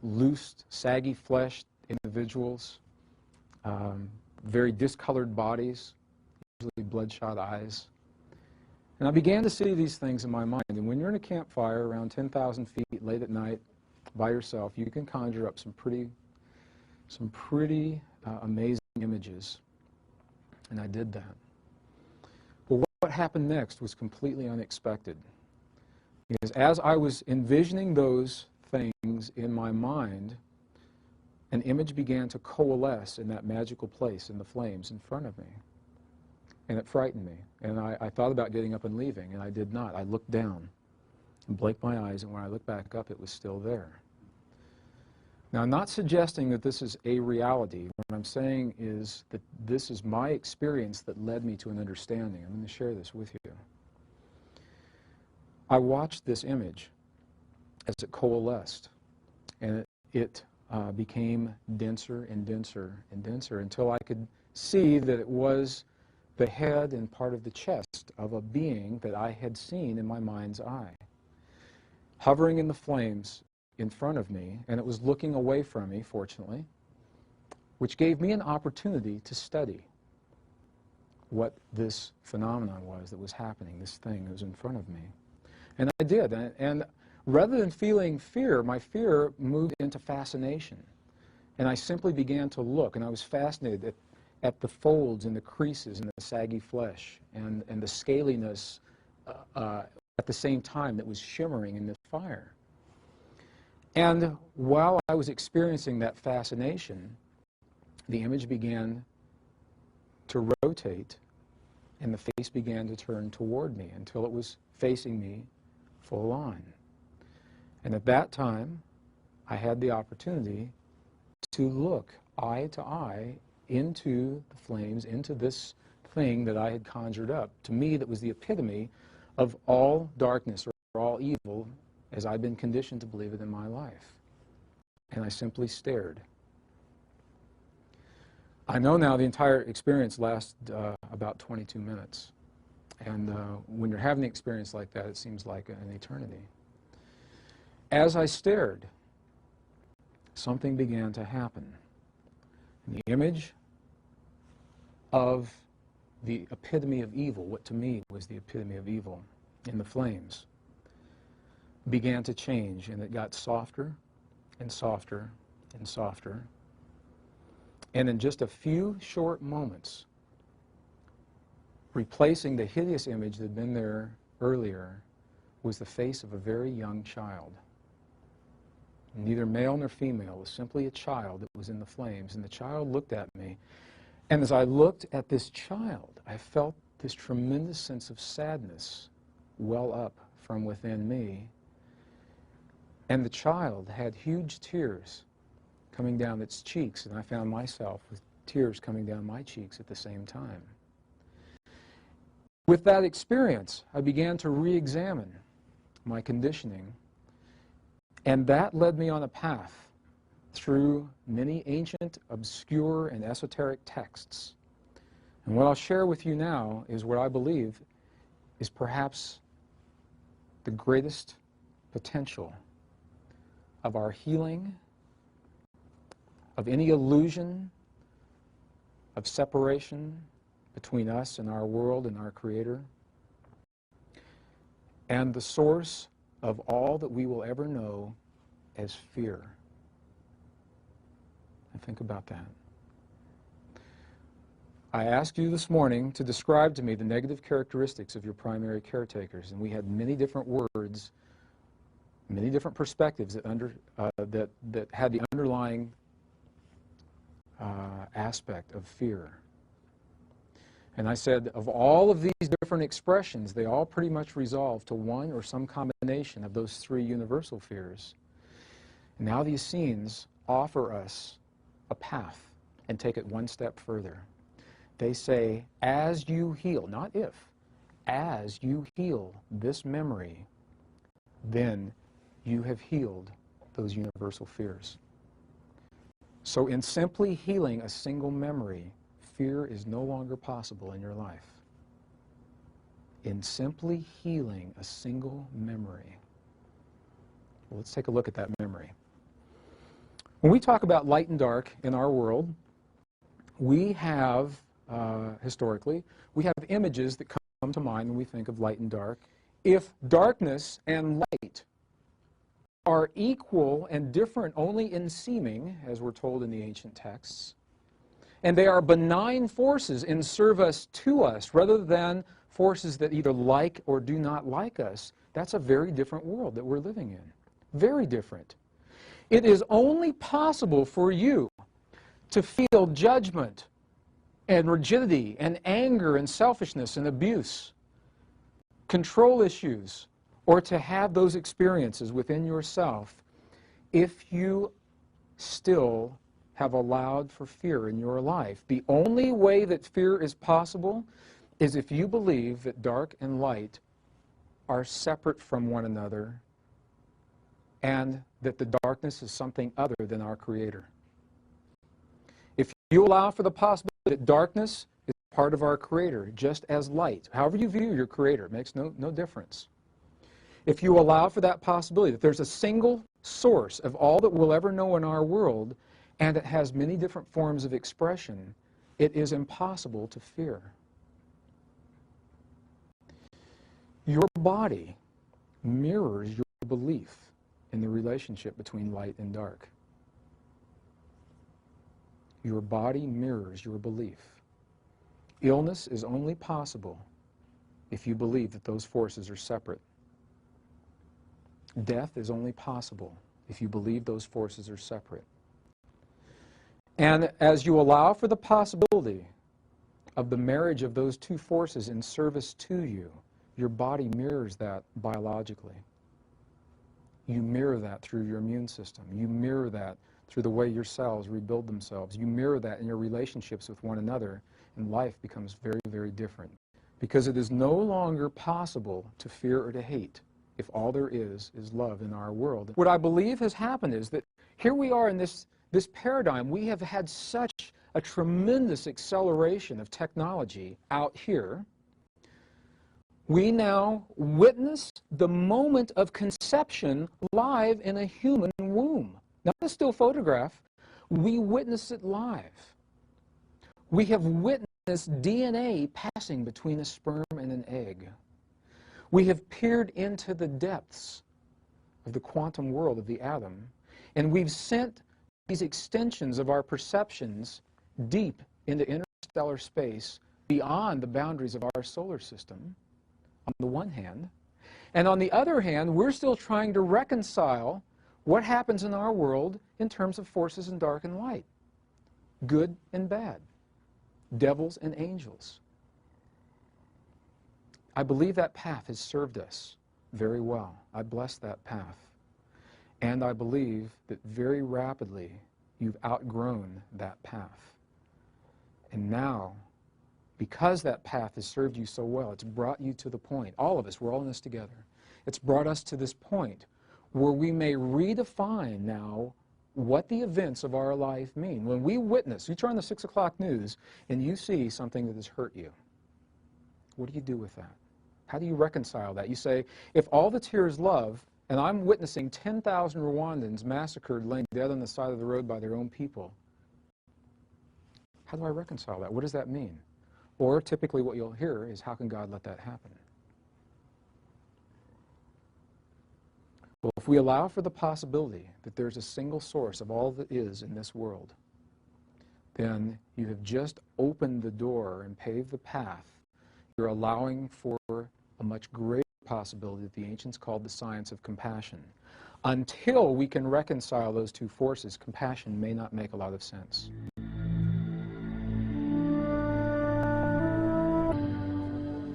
loosed, saggy-fleshed individuals, very discolored bodies, usually bloodshot eyes. And I began to see these things in my mind. And when you're in a campfire around 10,000 feet late at night by yourself, you can conjure up some pretty amazing images. And I did that. Well, what happened next was completely unexpected. Because as I was envisioning those things in my mind, an image began to coalesce in that magical place in the flames in front of me. And it frightened me. And I thought about getting up and leaving, and I did not. I looked down and blinked my eyes, and when I looked back up, it was still there. Now, I'm not suggesting that this is a reality. What I'm saying is that this is my experience that led me to an understanding. I'm going to share this with you. I watched this image as it coalesced, and it became denser and denser and denser until I could see that it was the head and part of the chest of a being that I had seen in my mind's eye, hovering in the flames in front of me, and it was looking away from me, fortunately, which gave me an opportunity to study what this phenomenon was that was happening, this thing that was in front of me. And I did, and rather than feeling fear, my fear moved into fascination. And I simply began to look, and I was fascinated at the folds and the creases and the saggy flesh and the scaliness at the same time that was shimmering in the fire. And while I was experiencing that fascination, the image began to rotate and the face began to turn toward me until it was facing me full on. And at that time, I had the opportunity to look eye to eye into the flames, into this thing that I had conjured up. To me, that was the epitome of all darkness or all evil as I'd been conditioned to believe it in my life. And I simply stared. I know now the entire experience lasted about 22 minutes. And when you're having an experience like that, it seems like an eternity. As I stared, something began to happen. And the image of the epitome of evil, what to me was the epitome of evil in the flames, began to change, and it got softer and softer and softer. And in just a few short moments, replacing the hideous image that had been there earlier was the face of a very young child. Neither male nor female, it was simply a child that was in the flames. And the child looked at me. And as I looked at this child, I felt this tremendous sense of sadness well up from within me. And the child had huge tears coming down its cheeks, and I found myself with tears coming down my cheeks at the same time. With that experience, I began to re-examine my conditioning, and that led me on a path through many ancient, obscure, and esoteric texts. And what I'll share with you now is what I believe is perhaps the greatest potential of our healing, of any illusion of separation between us and our world and our Creator, and the source of all that we will ever know as fear. And think about that. I asked you this morning to describe to me the negative characteristics of your primary caretakers, and we had many different words, many different perspectives that had the underlying aspect of fear. And I said, of all of these different expressions, they all pretty much resolve to one or some combination of those three universal fears. And now the Essenes offer us a path and take it one step further. They say, as you heal, not if, as you heal this memory, then you have healed those universal fears. So in simply healing a single memory, fear is no longer possible in your life. In simply healing a single memory. Well, let's take a look at that memory. When we talk about light and dark in our world, we have, historically, we have images that come to mind when we think of light and dark. If darkness and light are equal and different only in seeming, as we're told in the ancient texts, and they are benign forces in service to us rather than forces that either like or do not like us, that's a very different world that we're living in. Very different. It is only possible for you to feel judgment and rigidity and anger and selfishness and abuse, control issues, or to have those experiences within yourself if you still have allowed for fear in your life. The only way that fear is possible is if you believe that dark and light are separate from one another and that the darkness is something other than our Creator. If you allow for the possibility that darkness is part of our Creator, just as light, however you view your Creator, it makes no difference. If you allow for that possibility that there's a single source of all that we'll ever know in our world, and it has many different forms of expression, it is impossible to fear. Your body mirrors your belief in the relationship between light and dark. Your body mirrors your belief. Illness is only possible if you believe that those forces are separate. Death is only possible if you believe those forces are separate. And as you allow for the possibility of the marriage of those two forces in service to you, your body mirrors that biologically. You mirror that through your immune system. You mirror that through the way your cells rebuild themselves. You mirror that in your relationships with one another, and life becomes very, very different. Because it is no longer possible to fear or to hate if all there is love in our world. What I believe has happened is that here we are in this paradigm. We have had such a tremendous acceleration of technology out here. We now witness the moment of conception live in a human womb. Not a still photograph. We witness it live. We have witnessed DNA passing between a sperm and an egg. We have peered into the depths of the quantum world of the atom, and we've sent these extensions of our perceptions deep into interstellar space beyond the boundaries of our solar system, on the one hand. And on the other hand, we're still trying to reconcile what happens in our world in terms of forces in dark and light, good and bad, devils and angels. I believe that path has served us very well. I bless that path. And I believe that very rapidly you've outgrown that path. And now, because that path has served you so well, it's brought you to the point, all of us, we're all in this together, it's brought us to this point where we may redefine now what the events of our life mean. When we witness, you turn on the 6 o'clock news and you see something that has hurt you, what do you do with that? How do you reconcile that? You say, if all that's here is love, and I'm witnessing 10,000 Rwandans massacred, laying dead on the side of the road by their own people, how do I reconcile that? What does that mean? Or typically what you'll hear is, how can God let that happen? Well, if we allow for the possibility that there's a single source of all that is in this world, then you have just opened the door and paved the path. You're allowing for a much greater possibility that the ancients called the science of compassion. Until we can reconcile those two forces, compassion may not make a lot of sense.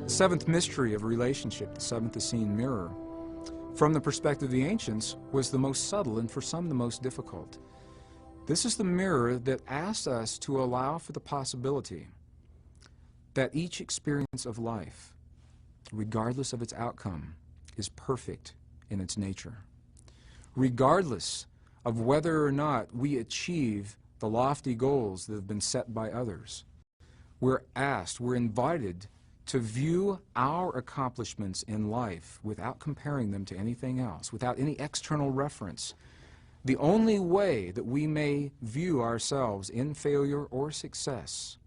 The seventh mystery of relationship, the seventh Essene mirror, from the perspective of the ancients, was the most subtle and for some the most difficult. This is the mirror that asks us to allow for the possibility that each experience of life, regardless of its outcome, is perfect in its nature. Regardless of whether or not we achieve the lofty goals that have been set by others, we're asked, we're invited to view our accomplishments in life without comparing them to anything else, without any external reference, the only way that we may view ourselves in failure or success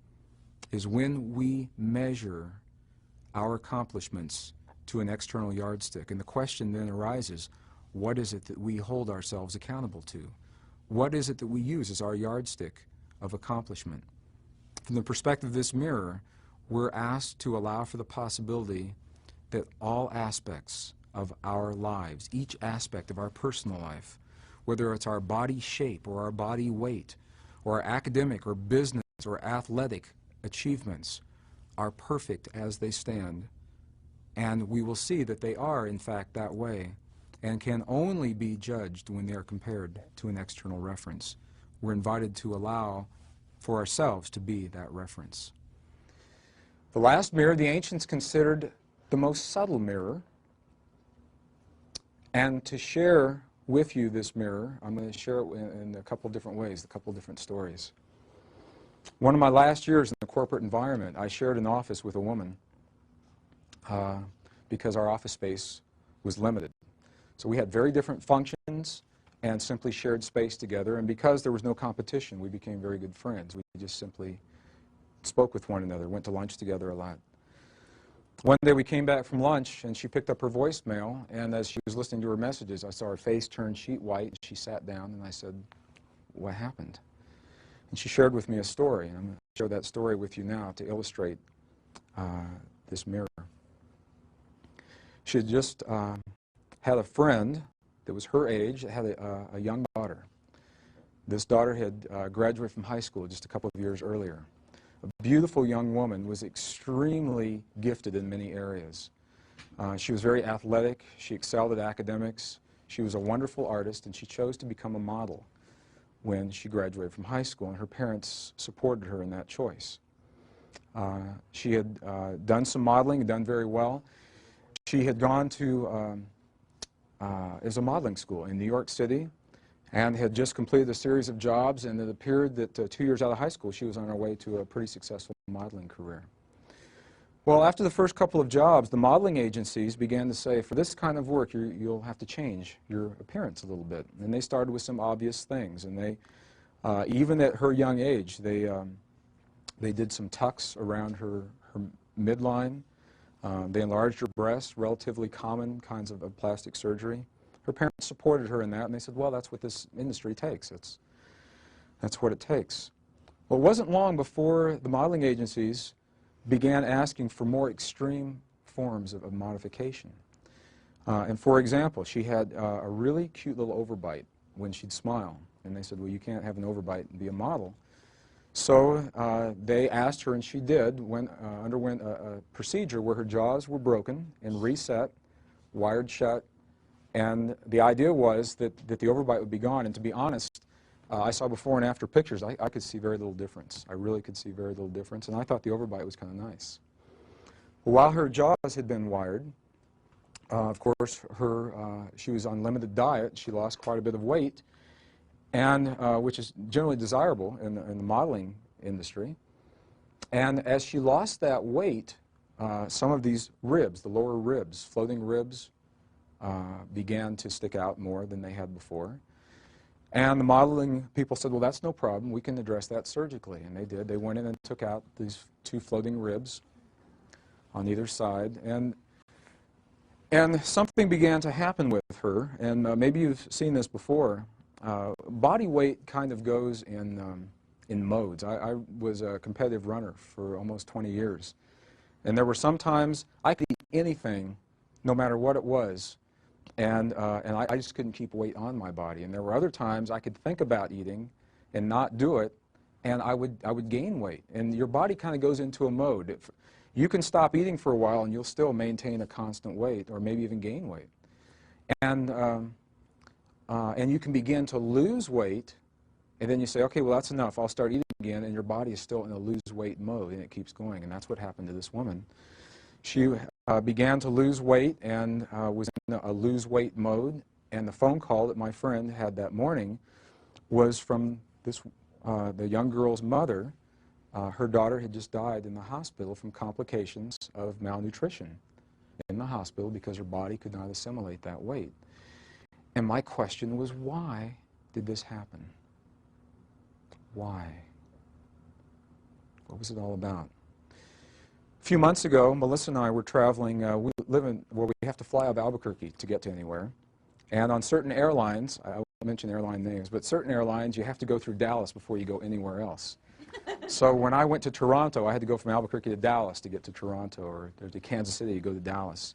is when we measure our accomplishments to an external yardstick. And the question then arises, what is it that we hold ourselves accountable to? What is it that we use as our yardstick of accomplishment? From the perspective of this mirror, we're asked to allow for the possibility that all aspects of our lives, each aspect of our personal life, whether it's our body shape or our body weight or our academic or business or athletic achievements, are perfect as they stand. And we will see that they are, in fact, that way and can only be judged when they are compared to an external reference. We're invited to allow for ourselves to be that reference. The last mirror, the ancients considered the most subtle mirror. And to share with you this mirror, I'm going to share it in a couple different ways, a couple different stories. One of my last years in the corporate environment, I shared an office with a woman because our office space was limited. So we had very different functions and simply shared space together. And because there was no competition, we became very good friends. We just simply spoke with one another, went to lunch together a lot. One day we came back from lunch and she picked up her voicemail, and as she was listening to her messages, I saw her face turn sheet white. She sat down and I said, "What happened?" And she shared with me a story, and I'm going to share that story with you now to illustrate this mirror. She had just had a friend that was her age that had a young daughter. This daughter had graduated from high school just a couple of years earlier. A beautiful young woman, was extremely gifted in many areas. She was very athletic, she excelled at academics, she was a wonderful artist, and she chose to become a model when she graduated from high school, and her parents supported her in that choice. She had done some modeling, done very well. She had gone to as a modeling school in New York City and had just completed a series of jobs, and it appeared that 2 years out of high school she was on her way to a pretty successful modeling career. Well, after the first couple of jobs, the modeling agencies began to say, for this kind of work, you'll have to change your appearance a little bit. And they started with some obvious things, and they, even at her young age, they did some tucks around her midline. They enlarged her breasts, relatively common kinds of plastic surgery. Her parents supported her in that, and they said, well, that's what this industry takes. That's what it takes. Well, it wasn't long before the modeling agencies began asking for more extreme forms of modification. And for example, she had a really cute little overbite when she'd smile. And they said, well, you can't have an overbite and be a model. So they asked her, and she did, underwent a procedure where her jaws were broken and reset, wired shut. And the idea was that the overbite would be gone. And to be honest, I saw before and after pictures. I could see very little difference. I really could see very little difference. And I thought the overbite was kind of nice. Well, while her jaws had been wired, of course, she was on limited diet. She lost quite a bit of weight, and which is generally desirable in the modeling industry. And as she lost that weight, some of these ribs, the lower ribs, floating ribs, began to stick out more than they had before. And the modeling people said, well, that's no problem. We can address that surgically. And they did. They went in and took out these 2 floating ribs on either side. And something began to happen with her. And maybe you've seen this before. Body weight kind of goes in modes. I was a competitive runner for almost 20 years. And there were some times I could eat anything, no matter what it was. And I just couldn't keep weight on my body. And there were other times I could think about eating and not do it, and I would gain weight. And your body kind of goes into a mode. You can stop eating for a while, and you'll still maintain a constant weight, or maybe even gain weight. And you can begin to lose weight, and then you say, okay, well, that's enough. I'll start eating again, and your body is still in a lose weight mode, and it keeps going. And that's what happened to this woman. She began to lose weight and was in a lose weight mode, and the phone call that my friend had that morning was from the young girl's mother. Her daughter had just died in the hospital from complications of malnutrition in the hospital because her body could not assimilate that weight. And my question was, why did this happen? Why? What was it all about? A few months ago, Melissa and I were traveling. We live in where we have to fly out of Albuquerque to get to anywhere. And on certain airlines, I won't mention airline names, but certain airlines, you have to go through Dallas before you go anywhere else. So when I went to Toronto, I had to go from Albuquerque to Dallas to get to Toronto, or to Kansas City to go to Dallas.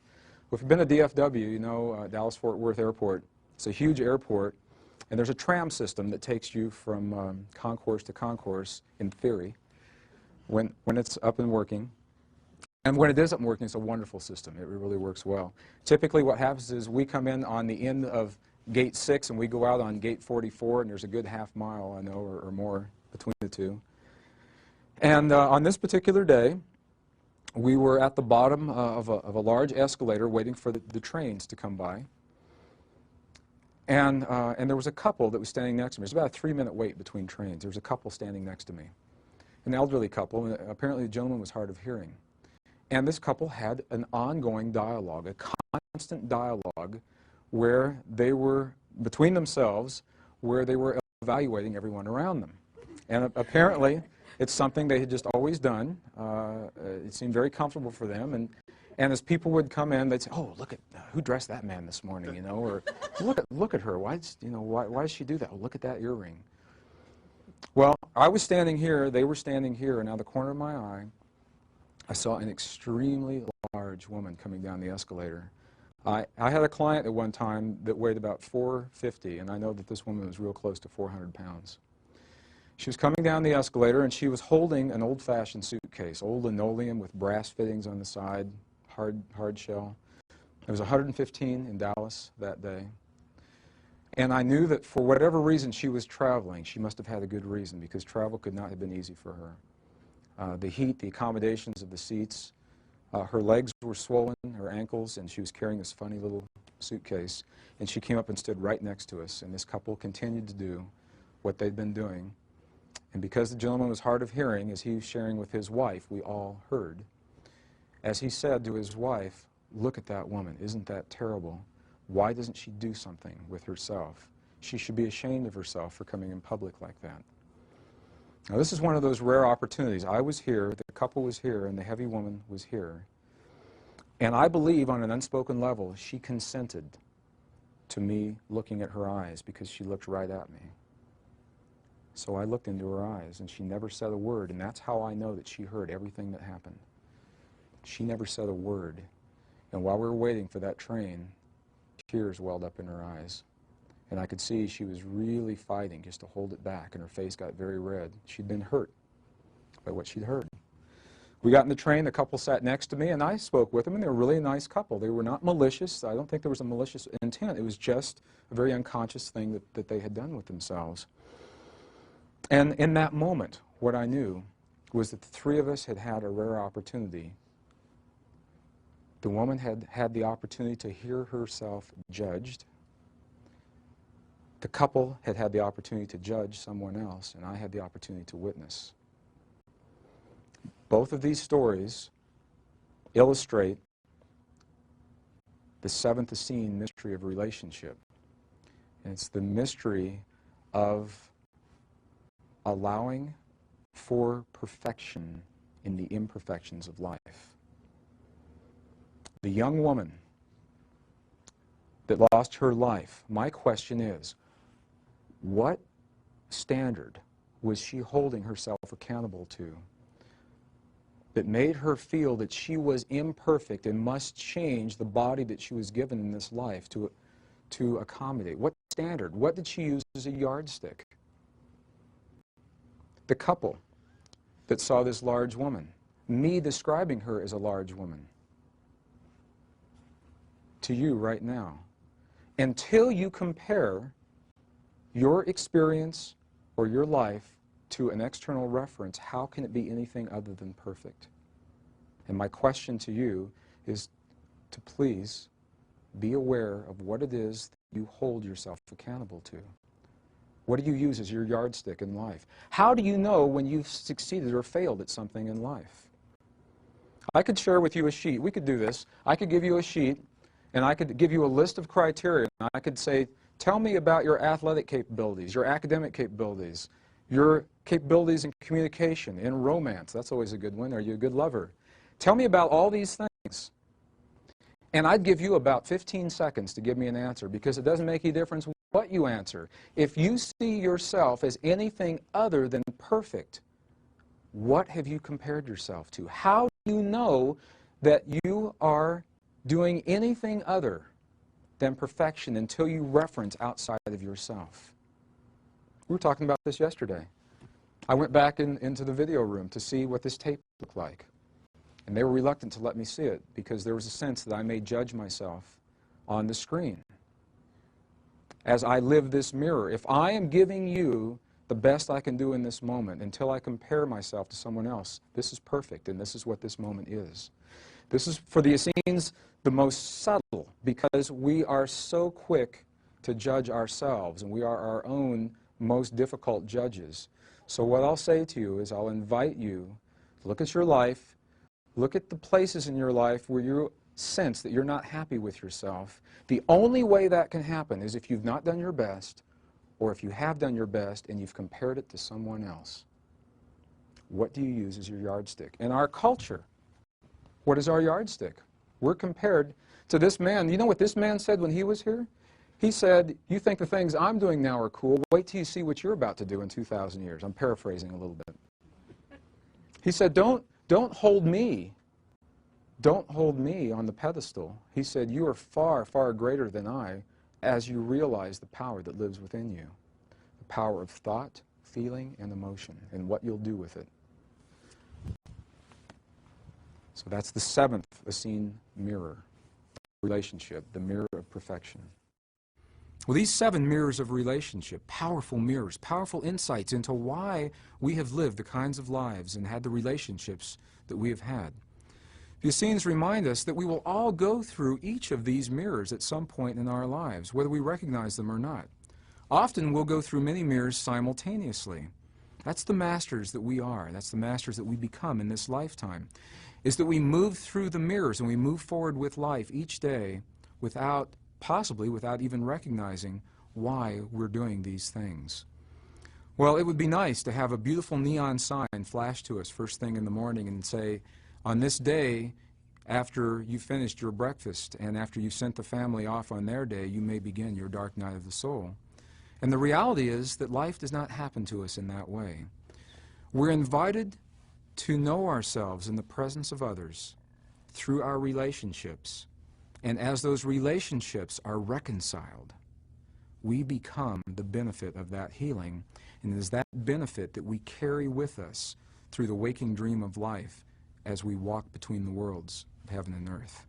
Well, if you've been to DFW, you know Dallas-Fort Worth Airport. It's a huge airport, and there's a tram system that takes you from concourse to concourse, in theory, when it's up and working. And when it is up and working, it's a wonderful system. It really works well. Typically what happens is we come in on the end of gate 6 and we go out on gate 44, and there's a good half mile, I know, or more between the two. And on this particular day, we were at the bottom of a large escalator waiting for the trains to come by. And there was a couple that was standing next to me. There's about a 3-minute wait between trains. There was a couple standing next to me, an elderly couple, and apparently the gentleman was hard of hearing. And this couple had an ongoing dialogue, a constant dialogue, where they were, between themselves, where they were evaluating everyone around them. And apparently, it's something they had just always done. It seemed very comfortable for them. And as people would come in, they'd say, "Oh, look at who dressed that man this morning," you know, or look at her. Why does she do that? Oh, look at that earring. Well, I was standing here, they were standing here, and out of the corner of my eye, I saw an extremely large woman coming down the escalator. I had a client at one time that weighed about 450, and I know that this woman was real close to 400 pounds. She was coming down the escalator, and she was holding an old-fashioned suitcase, old linoleum with brass fittings on the side, hard shell. It was 115 in Dallas that day. And I knew that for whatever reason she was traveling, she must have had a good reason, because travel could not have been easy for her. The heat, the accommodations of the seats, her legs were swollen, her ankles, and she was carrying this funny little suitcase. And she came up and stood right next to us, and this couple continued to do what they'd been doing. And because the gentleman was hard of hearing, as he was sharing with his wife, we all heard, as he said to his wife, "Look at that woman, isn't that terrible? Why doesn't she do something with herself? She should be ashamed of herself for coming in public like that." Now, this is one of those rare opportunities. I was here, the couple was here, and the heavy woman was here. And I believe on an unspoken level, she consented to me looking at her eyes, because she looked right at me. So I looked into her eyes, and she never said a word, and that's how I know that she heard everything that happened. She never said a word. And while we were waiting for that train, tears welled up in her eyes. And I could see she was really fighting just to hold it back, and her face got very red. She'd been hurt by what she'd heard. We got in the train, the couple sat next to me, and I spoke with them, and they were really a nice couple. They were not malicious. I don't think there was a malicious intent. It was just a very unconscious thing that they had done with themselves. And in that moment, what I knew was that the three of us had had a rare opportunity. The woman had had the opportunity to hear herself judged. The couple had had the opportunity to judge someone else, and I had the opportunity to witness. Both of these stories illustrate the seventh Essene mystery of relationship. And it's the mystery of allowing for perfection in the imperfections of life. The young woman that lost her life, my question is, what standard was she holding herself accountable to that made her feel that she was imperfect and must change the body that she was given in this life to accommodate? What standard? What did she use as a yardstick? The couple that saw this large woman, me describing her as a large woman, to you right now. Until you compare your experience or your life to an external reference, how can it be anything other than perfect? And my question to you is to please be aware of what it is that you hold yourself accountable to. What do you use as your yardstick in life? How do you know when you've succeeded or failed at something in life? I could share with you a sheet. We could do this. I could give you a sheet, and I could give you a list of criteria. I could say, Tell me about your athletic capabilities, your academic capabilities, your capabilities in communication, in romance. That's always a good one. Are you a good lover? Tell me about all these things. And I'd give you about 15 seconds to give me an answer, because it doesn't make any difference what you answer. If you see yourself as anything other than perfect, what have you compared yourself to? How do you know that you are doing anything other than perfection until you reference outside of yourself? We were talking about this yesterday. I went back into the video room to see what this tape looked like. And they were reluctant to let me see it because there was a sense that I may judge myself on the screen as I live this mirror. If I am giving you the best I can do in this moment until I compare myself to someone else, this is perfect, and this is what this moment is. This is, for the Essenes, the most subtle, because we are so quick to judge ourselves, and we are our own most difficult judges. So what I'll say to you is I'll invite you to look at your life, look at the places in your life where you sense that you're not happy with yourself. The only way that can happen is if you've not done your best, or if you have done your best and you've compared it to someone else. What do you use as your yardstick? In our culture, what is our yardstick? We're compared to this man. You know what this man said when he was here? He said, you think the things I'm doing now are cool. Wait till you see what you're about to do in 2,000 years. I'm paraphrasing a little bit. He said, don't hold me. Don't hold me on the pedestal. He said, you are far, far greater than I as you realize the power that lives within you. The power of thought, feeling, and emotion, and what you'll do with it. So that's the seventh Essene mirror relationship, the mirror of perfection. Well, these 7 mirrors of relationship, powerful mirrors, powerful insights into why we have lived the kinds of lives and had the relationships that we have had. The Essenes remind us that we will all go through each of these mirrors at some point in our lives, whether we recognize them or not. Often we'll go through many mirrors simultaneously. That's the masters that we are. That's the masters that we become in this lifetime, is that we move through the mirrors and we move forward with life each day possibly without even recognizing why we're doing these things. Well, it would be nice to have a beautiful neon sign flash to us first thing in the morning and say, on this day, after you finished your breakfast and after you sent the family off on their day, you may begin your dark night of the soul. And the reality is that life does not happen to us in that way. We're invited to know ourselves in the presence of others through our relationships. And as those relationships are reconciled, we become the benefit of that healing. And it is that benefit that we carry with us through the waking dream of life as we walk between the worlds of heaven and earth.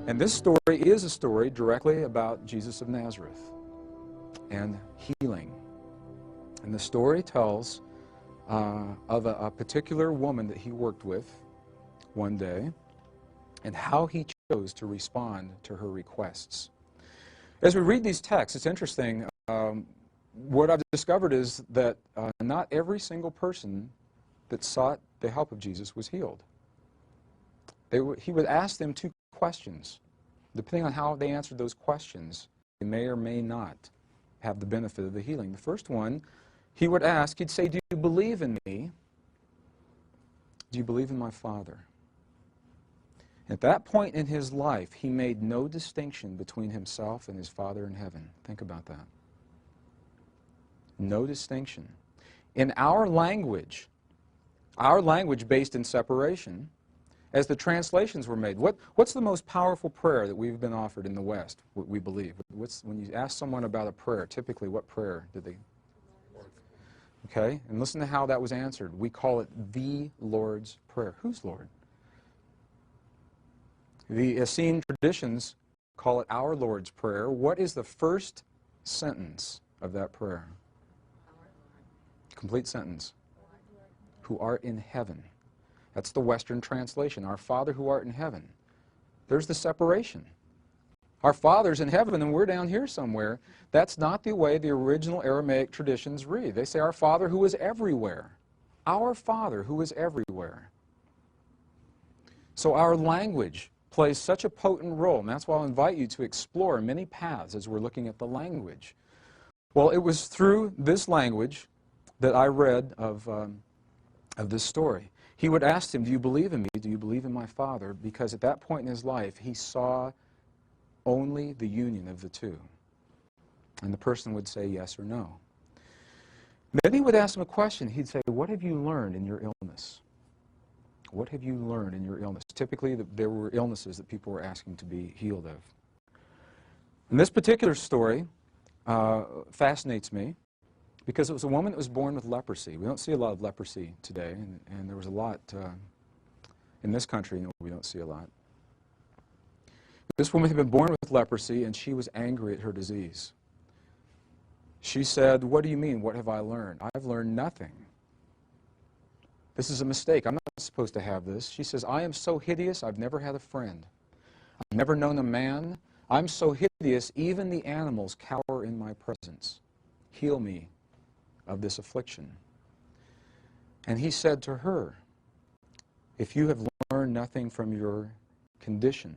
And this story is a story directly about Jesus of Nazareth and healing. And the story tells of a particular woman that he worked with one day and how he chose to respond to her requests. As we read these texts, it's interesting. What I've discovered is that not every single person that sought the help of Jesus was healed. He would ask them 2 questions. Depending on how they answered those questions, they may or may not have the benefit of the healing. The first one, he would ask, he'd say, do you believe in me? Do you believe in my Father? At that point in his life, he made no distinction between himself and his Father in heaven. Think about that. No distinction. In our language based in separation, as the translations were made, what's the most powerful prayer that we've been offered in the West, we believe? When you ask someone about a prayer, typically what prayer did they? Okay, and listen to how that was answered. We call it the Lord's Prayer. Whose Lord? The Essene traditions call it our Lord's Prayer. What is the first sentence of that prayer? Complete sentence. Who art in heaven. That's the Western translation. Our Father who art in heaven. There's the separation. Our Father's in heaven and we're down here somewhere. That's not the way the original Aramaic traditions read. They say our Father who is everywhere. Our Father who is everywhere. So our language plays such a potent role, and that's why I'll invite you to explore many paths as we're looking at the language. Well, it was through this language that I read of this story. He would ask him, do you believe in me? Do you believe in my Father? Because at that point in his life, he saw only the union of the two. And the person would say yes or no. Then he would ask him a question. He'd say, what have you learned in your illness? What have you learned in your illness? Typically, there were illnesses that people were asking to be healed of. And this particular story fascinates me because it was a woman that was born with leprosy. We don't see a lot of leprosy today, and there was a lot in this country. We don't see a lot. This woman had been born with leprosy, and she was angry at her disease. She said, what do you mean, what have I learned? I've learned nothing. This is a mistake. I'm not supposed to have this. She says, I am so hideous, I've never had a friend. I've never known a man. I'm so hideous, even the animals cower in my presence. Heal me of this affliction. And he said to her, if you have learned nothing from your condition,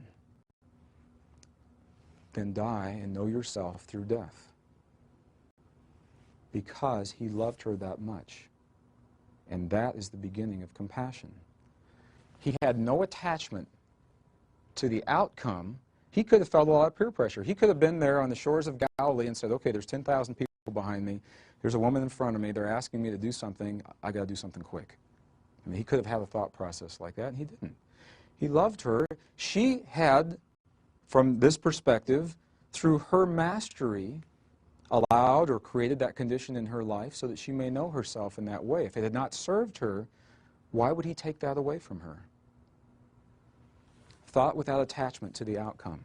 then die and know yourself through death. Because he loved her that much. And that is the beginning of compassion. He had no attachment to the outcome. He could have felt a lot of peer pressure. He could have been there on the shores of Galilee and said, okay, there's 10,000 people behind me. There's a woman in front of me. They're asking me to do something. I got to do something quick. I mean, he could have had a thought process like that, and he didn't. He loved her. She had, from this perspective, through her mastery, allowed or created that condition in her life so that she may know herself in that way. If it had not served her, why would he take that away from her? Thought without attachment to the outcome.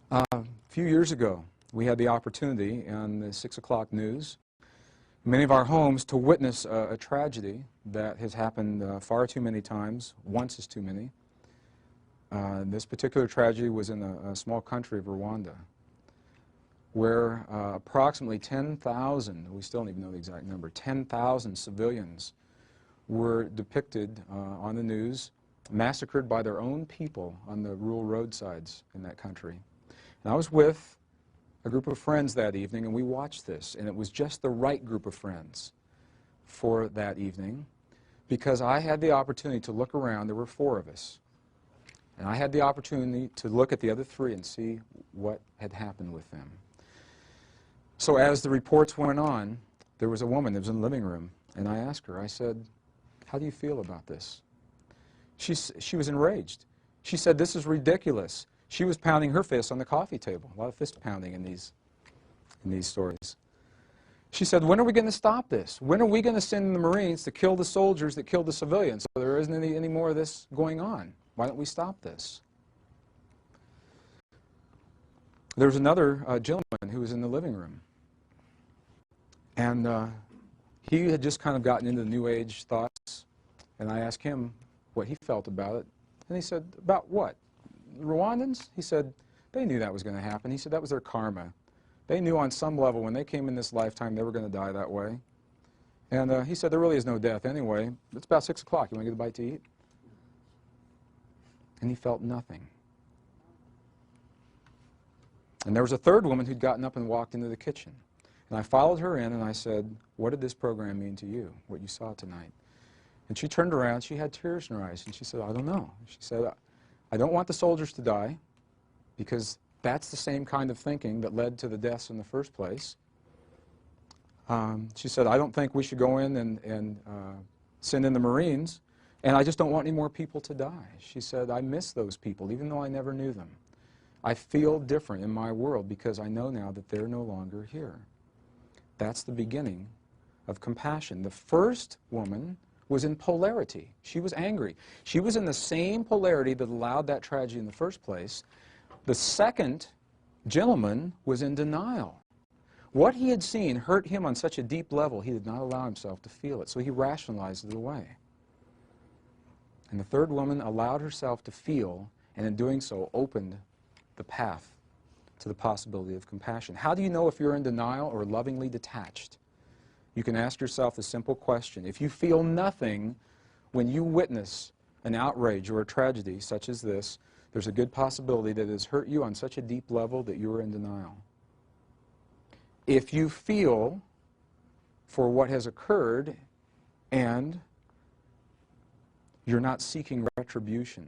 A few years ago, we had the opportunity on the 6 o'clock news, many of our homes, to witness a tragedy that has happened far too many times. Once is too many. This particular tragedy was in a small country of Rwanda, where approximately 10,000, we still don't even know the exact number, 10,000 civilians were depicted on the news, massacred by their own people on the rural roadsides in that country. And I was with a group of friends that evening, and we watched this, and it was just the right group of friends for that evening, because I had the opportunity to look around. There were 4 of us. And I had the opportunity to look at the other 3 and see what had happened with them. So as the reports went on, there was a woman that was in the living room, and I asked her, I said, how do you feel about this? She was enraged. She said, this is ridiculous. She was pounding her fist on the coffee table. A lot of fist pounding in these stories. She said, when are we going to stop this? When are we going to send the Marines to kill the soldiers that killed the civilians so there isn't any more of this going on? Why don't we stop this? There was another gentleman who was in the living room. And he had just kind of gotten into the New Age thoughts. And I asked him what he felt about it. And he said, about what? The Rwandans? He said, they knew that was going to happen. He said that was their karma. They knew on some level when they came in this lifetime they were going to die that way. And he said, there really is no death anyway. It's about 6 o'clock. You want to get a bite to eat? And he felt nothing. And there was a third woman who'd gotten up and walked into the kitchen. And I followed her in and I said, what did this program mean to you, what you saw tonight? And she turned around, she had tears in her eyes, and she said, I don't know. She said, I don't want the soldiers to die, because that's the same kind of thinking that led to the deaths in the first place. She said, I don't think we should go in and send in the Marines, and I just don't want any more people to die. She said, I miss those people, even though I never knew them. I feel different in my world because I know now that they're no longer here. That's the beginning of compassion. The first woman was in polarity. She was angry. She was in the same polarity that allowed that tragedy in the first place. The second gentleman was in denial. What he had seen hurt him on such a deep level, he did not allow himself to feel it, so he rationalized it away. And the third woman allowed herself to feel, and in doing so, opened the path to the possibility of compassion. How do you know if you're in denial or lovingly detached? You can ask yourself the simple question. If you feel nothing when you witness an outrage or a tragedy such as this, there's a good possibility that it has hurt you on such a deep level that you are in denial. If you feel for what has occurred and you're not seeking retribution,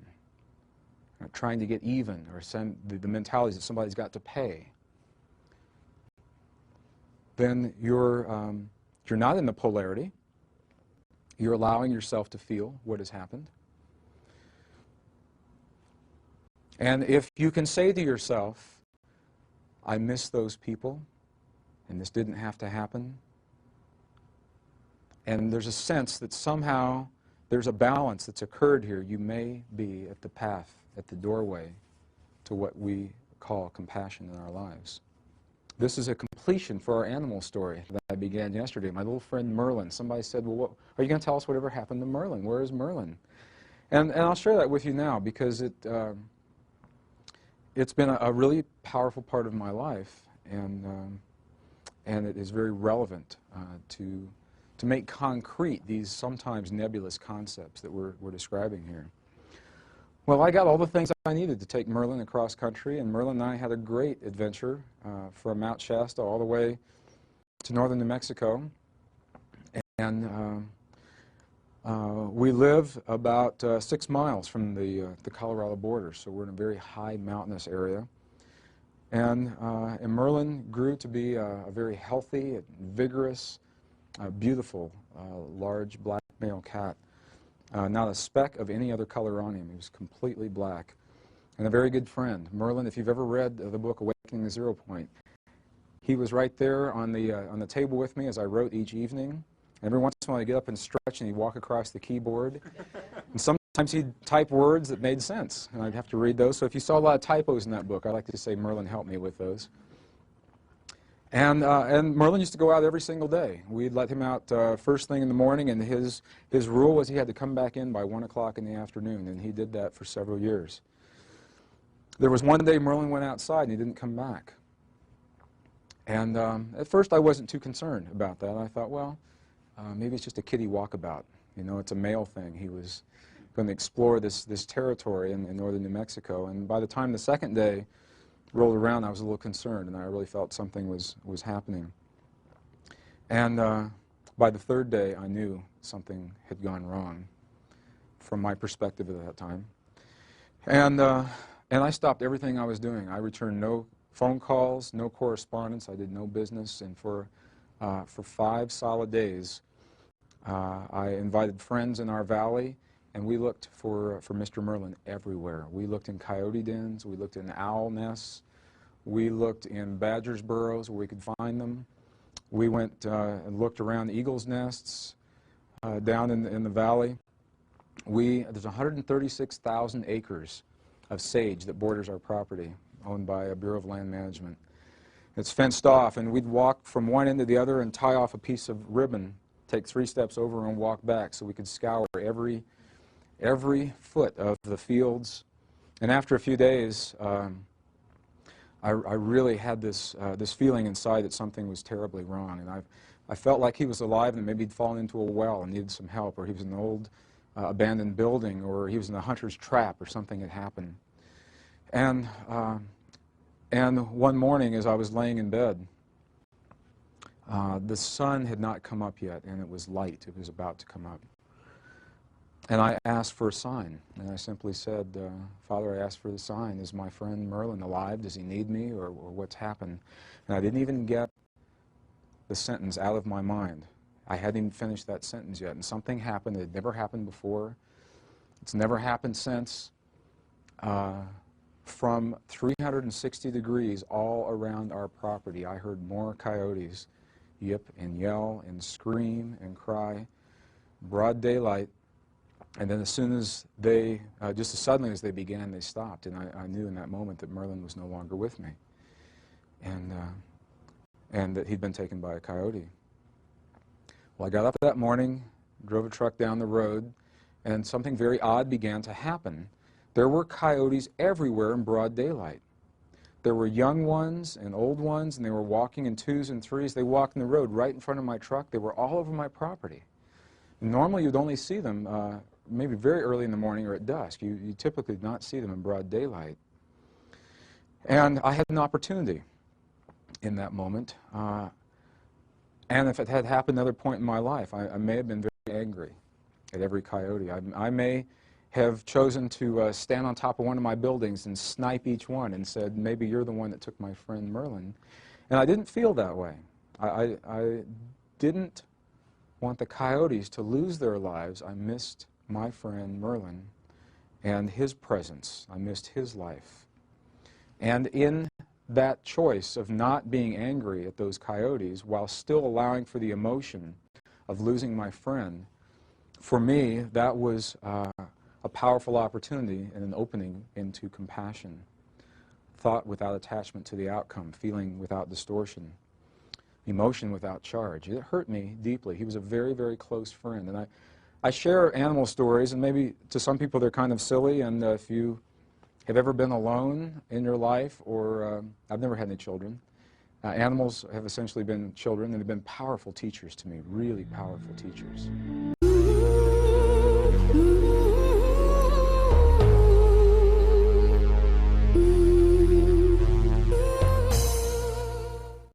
not trying to get even, or the mentality that somebody's got to pay, then you're not in the polarity. You're allowing yourself to feel what has happened. And if you can say to yourself, I miss those people, and this didn't have to happen, and there's a sense that somehow there's a balance that's occurred here, you may be at the path, at the doorway to what we call compassion in our lives. This is a completion for our animal story that I began yesterday. My little friend Merlin, somebody said, well, are you going to tell us whatever happened to Merlin? Where is Merlin? And I'll share that with you now because it's been a really powerful part of my life, and it is very relevant to make concrete these sometimes nebulous concepts that we're describing here. Well, I got all the things I needed to take Merlin across country, and Merlin and I had a great adventure from Mount Shasta all the way to northern New Mexico. And we live about 6 miles from the Colorado border, so we're in a very high mountainous area. And Merlin grew to be a very healthy, vigorous, beautiful, large black male cat. Not a speck of any other color on him. He was completely black. And a very good friend. Merlin, if you've ever read the book Awakening the Zero Point, he was right there on the table with me as I wrote each evening. Every once in a while I'd get up and stretch and he'd walk across the keyboard. And sometimes he'd type words that made sense, and I'd have to read those. So if you saw a lot of typos in that book, I like to say Merlin helped me with those. And Merlin used to go out every single day. We'd let him out first thing in the morning, and his rule was he had to come back in by 1 o'clock in the afternoon, and he did that for several years. There was one day Merlin went outside and he didn't come back. And at first I wasn't too concerned about that. I thought, well, maybe it's just a kiddie walkabout. You know, it's a male thing. He was going to explore this territory in northern New Mexico. And by the time the second day rolled around, I was a little concerned, and I really felt something was happening. And by the third day, I knew something had gone wrong from my perspective at that time. And I stopped everything I was doing. I returned no phone calls, no correspondence. I did no business. And for 5 solid days, I invited friends in our valley, and we looked for Mr. Merlin everywhere. We looked in coyote dens, we looked in owl nests, we looked in badgers' burrows where we could find them. We went and looked around eagles' nests down in the valley. There's 136,000 acres of sage that borders our property, owned by a Bureau of Land Management. It's fenced off, and we'd walk from one end to the other and tie off a piece of ribbon, take 3 steps over and walk back so we could scour every foot of the fields. And after a few days, I really had this feeling inside that something was terribly wrong. And I felt like he was alive and maybe he'd fallen into a well and needed some help, or he was in an old abandoned building, or he was in a hunter's trap, or something had happened. And one morning as I was laying in bed, the sun had not come up yet, and it was light. It was about to come up. And I asked for a sign, and I simply said, Father, I asked for the sign. Is my friend Merlin alive? Does he need me, or what's happened? And I didn't even get the sentence out of my mind. I hadn't even finished that sentence yet, and something happened. It had never happened before. It's never happened since. From 360 degrees all around our property, I heard more coyotes yip and yell and scream and cry, broad daylight. And then as soon as they, just as suddenly as they began, they stopped. And I knew in that moment that Merlin was no longer with me. And and that he'd been taken by a coyote. Well, I got up that morning, drove a truck down the road, and something very odd began to happen. There were coyotes everywhere in broad daylight. There were young ones and old ones, and they were walking in twos and threes. They walked in the road right in front of my truck. They were all over my property. Normally, you'd only see them maybe very early in the morning or at dusk. You typically did not see them in broad daylight. And I had an opportunity in that moment. And if it had happened at another point in my life, I may have been very angry at every coyote. I may have chosen to stand on top of one of my buildings and snipe each one and said, maybe you're the one that took my friend Merlin. And I didn't feel that way. I didn't want the coyotes to lose their lives. I missed my friend Merlin and his presence. I missed his life. And in that choice of not being angry at those coyotes while still allowing for the emotion of losing my friend, for me, that was a powerful opportunity and an opening into compassion. Thought without attachment to the outcome, feeling without distortion, emotion without charge. It hurt me deeply. He was a very, very close friend. And I share animal stories, and maybe to some people they're kind of silly, and if you have ever been alone in your life, or I've never had any children, animals have essentially been children, and they've been powerful teachers to me, really powerful teachers.